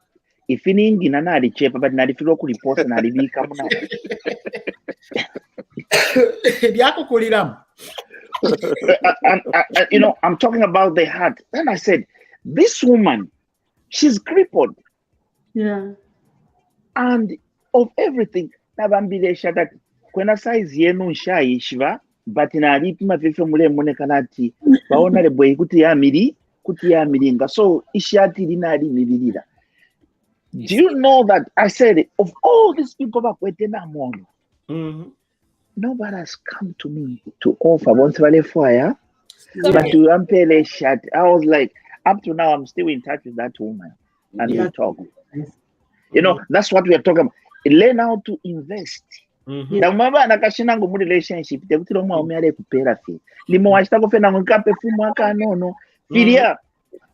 if in India, na di chepa, but na di filo kuli posa na di bi kamuna. You know, I'm talking about the heart. Then I said, this woman, she's crippled. Yeah. And of everything, nabambile shata kwena size yenu nshayishva but nalipi mafife mule munekanati baona le boy kuti ya miringa so ishati linali mibilira. Do you know that I said of all these people bakwete na mono, nobody has come to me to offer once vale fire, but to ampele shot. I was like, up to now I'm still in touch with that woman and we talk. You know, that's what we are talking about. Learn how to invest. Na mama nakashina ngo mu relationship tekutiro mwa umyale kupera fi. Limo washita ko fena nkape fumu aka nono. Filia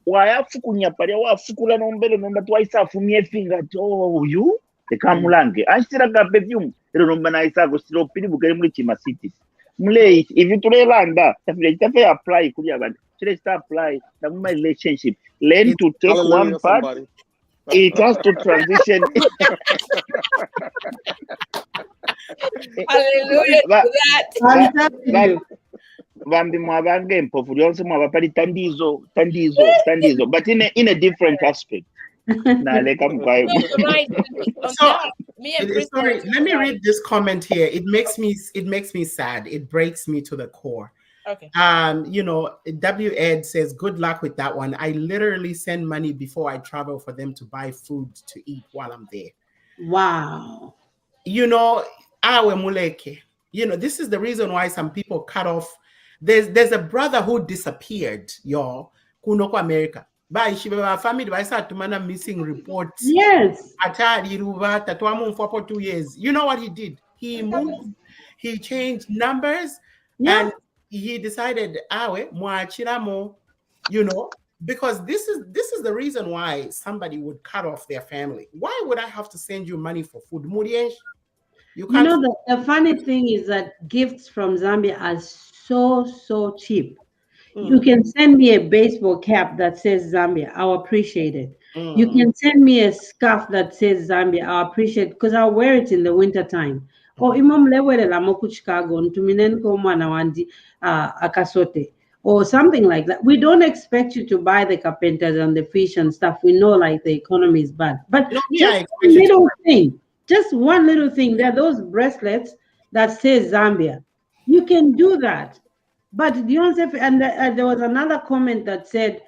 wayafukunya pale wafukula nombele nomba twaisa fumye finga to you the kamulange. Ashira ka perfume ero nomba na isa ko stilo pili bukere muri chima cities. Mule if you tulelanda tafe apply kuli abantu. Should start apply na mu relationship. Learn to take one part. Somebody. It has to transition. Hallelujah to that. But in a different aspect. Right. So, sorry, let me read this comment here. It makes me sad. It breaks me to the core. Okay. You know, W. Ed says, good luck with that one. I literally send money before I travel for them to buy food to eat while I'm there. Wow. You know, awe muleke. You know, this is the reason why some people cut off. There's a brother who disappeared, y'all, kunoko America. By Shiba family, by Satumana missing reports. Yes. For 2 years. You know what he did? He moved, he changed numbers, and he decided, you know, because this is the reason why somebody would cut off their family. Why would I have to send you money for food? You know, the funny thing is that gifts from Zambia are so cheap. You can send me a baseball cap that says Zambia. I'll appreciate it. You can send me a scarf that says Zambia. I'll appreciate it because I'll wear it in the winter time. Or imam lewele la moku Chicago ntuminenko mwana wandi akasote or something like that. We don't expect you to buy the carpenters and the fish and stuff. We know like the economy is bad, but just one little thing. There are those bracelets that say Zambia. You can do that, but and there was another comment that said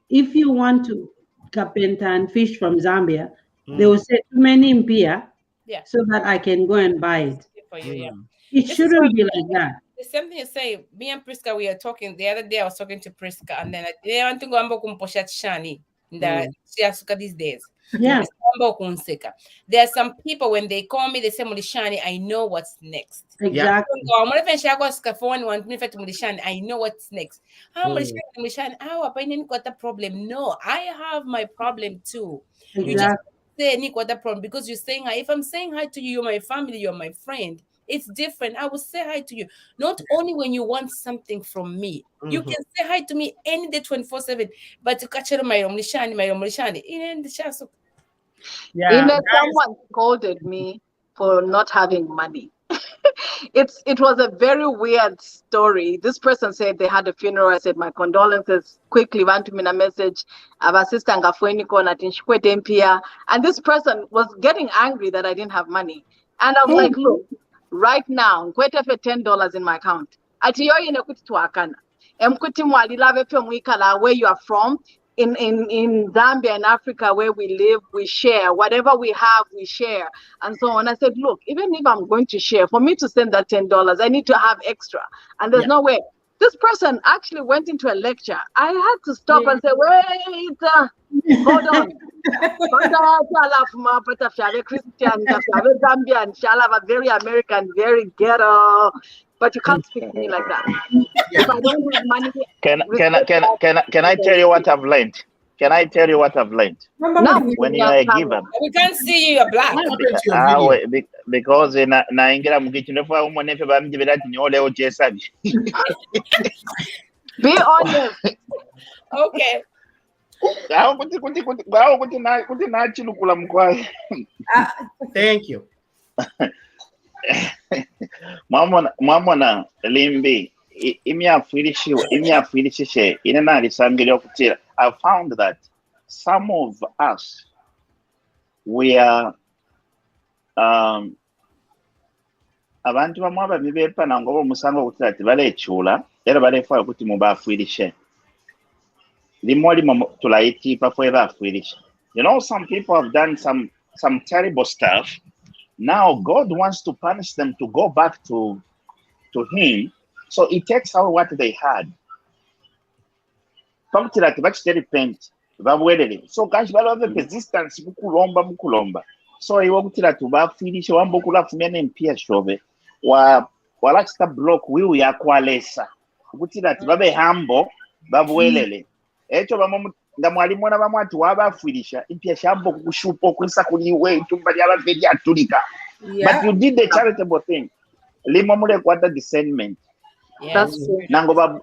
if you want to carpenter and fish from Zambia, they will say too many impia. Yeah. So that I can go and buy it. For you, yeah. It shouldn't be like that. The same thing you say, me and Priska, we are talking the other day. I was talking to Priska, and then I want to go and kumposha shani these days. Yeah. There are some people when they call me, they say Mulishani, I know what's next. Exactly. I know what's next. Mulishani, got a problem. No, I have my problem too. Exactly. You just say Nick what the problem because you're saying hi. If I'm saying hi to you, you're my family, you're my friend. It's different. I will say hi to you. Not only when you want something from me. You can say hi to me any day 24/7. But to catch my omlishani, in the shasu. Yeah, Someone scolded me for not having money. It was a very weird story. This person said they had a funeral. I said my condolences. Quickly went to me a message. And this person was getting angry that I didn't have money. And I was like, look, right now, I'm for $10 in my account. Ati yo yine kuti tuakana. Emkuti mwali lave pe mwikala where you are from. In Zambia and Africa where we live, we share. Whatever we have, we share. And so on. I said, look, even if I'm going to share, for me to send that $10, I need to have extra. And there's no way. This person actually went into a lecture. I had to stop and say, wait, hold on. Christian, Zambian, very American, very ghetto. But you can't speak to me like that. If I don't have money, Can I tell you what I've learned? Can I tell you what I've learned? No, When you are a giver, We can't see you, you're black. because naingira mukichinefa umonefe bamjibirati nyole ochesabi. Be honest. Okay. Thank you. Mwamona limbi imyafirishishe inena lisangire okutira. I found that some of us, we are abantu bamwe ababibepa nangoba omusango okutira ati balechula era balefa okuti mubafirishe limoli tulayitipa fwe bafirishe. You know, some people have done some terrible stuff. Now God wants to punish them to go back to Him, so He takes out what they had. So guys, balo resistance mukulomba. So iwo kutira tubafirishe wambokula fumene mpia shove wala chita block wiu ya kwalesa kutira babe hambo babwelele echo nga mwalimu na bamwati wabafirisha impia shambo kushupo kwisa kuliwe itumba lyaba vedi atulika. But you did the charitable thing. Limo mule kwata discernment. That's true. Nango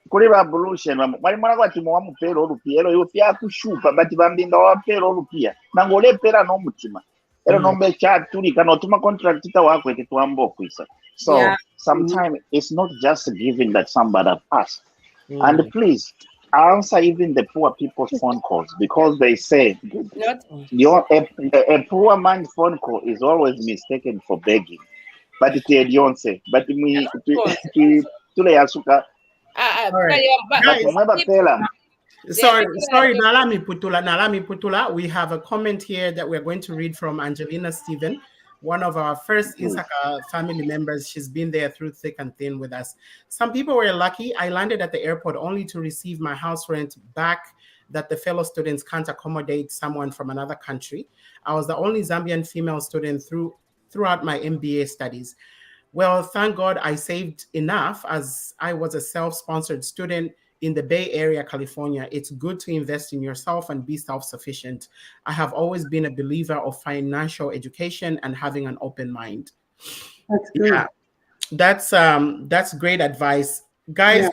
kuri revolution mwalimu na kwati mwa mupero olupiero yofya kushupa but bambinga wa pero olupia nango lepera no mutima era nombe chatulika no tuma contract ita wako etuambo kwisa. So sometimes it's not just giving that somebody have asked. And please answer even the poor people's phone calls, because they say a poor man's phone call is always mistaken for begging. But it's a Beyonce. But me Sorry, Nalami Putula. We have a comment here that we're going to read from Angelina Stephen, one of our first Insaka family members. She's been there through thick and thin with us. Some people were lucky. I landed at the airport only to receive my house rent back that the fellow students can't accommodate someone from another country. I was the only Zambian female student throughout my MBA studies. Well, thank God I saved enough, as I was a self-sponsored student in the Bay Area, California. It's good to invest in yourself and be self-sufficient. I have always been a believer of financial education and having an open mind. That's good. Yeah, that's great advice. Guys,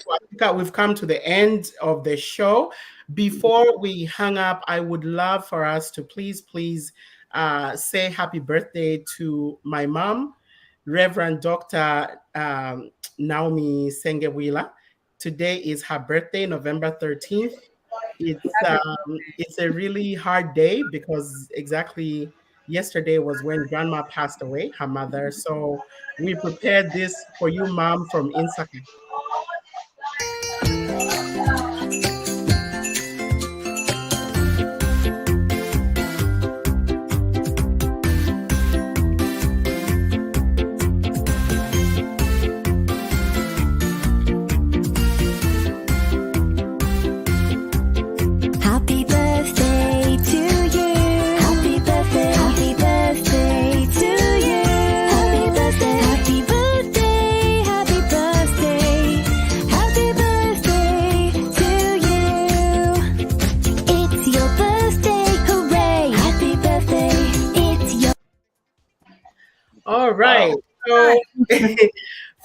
we've come to the end of the show. Before we hang up, I would love for us to please say happy birthday to my mom, Reverend Dr. Naomi Sengewila. Today is her birthday, November 13th. It's a really hard day because exactly yesterday was when Grandma passed away, her mother. So we prepared this for you, Mom, from Insaka. All right. So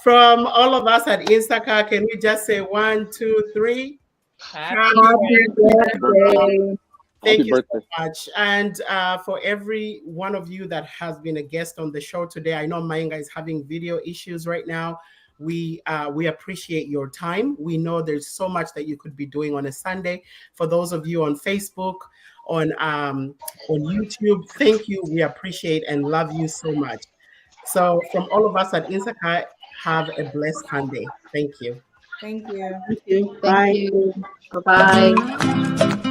from all of us at Insaka, can we just say 1, 2, 3? Happy birthday Thank Happy you birthday. so much. And for every one of you that has been a guest on the show today, I know Mainga is having video issues right now. We appreciate your time. We know there's so much that you could be doing on a Sunday. For those of you on Facebook, on YouTube, thank you. We appreciate and love you so much. So from all of us at Insaka, have a blessed Sunday. Thank you. Thank you. Thank you. Thank Bye. you. Bye-bye.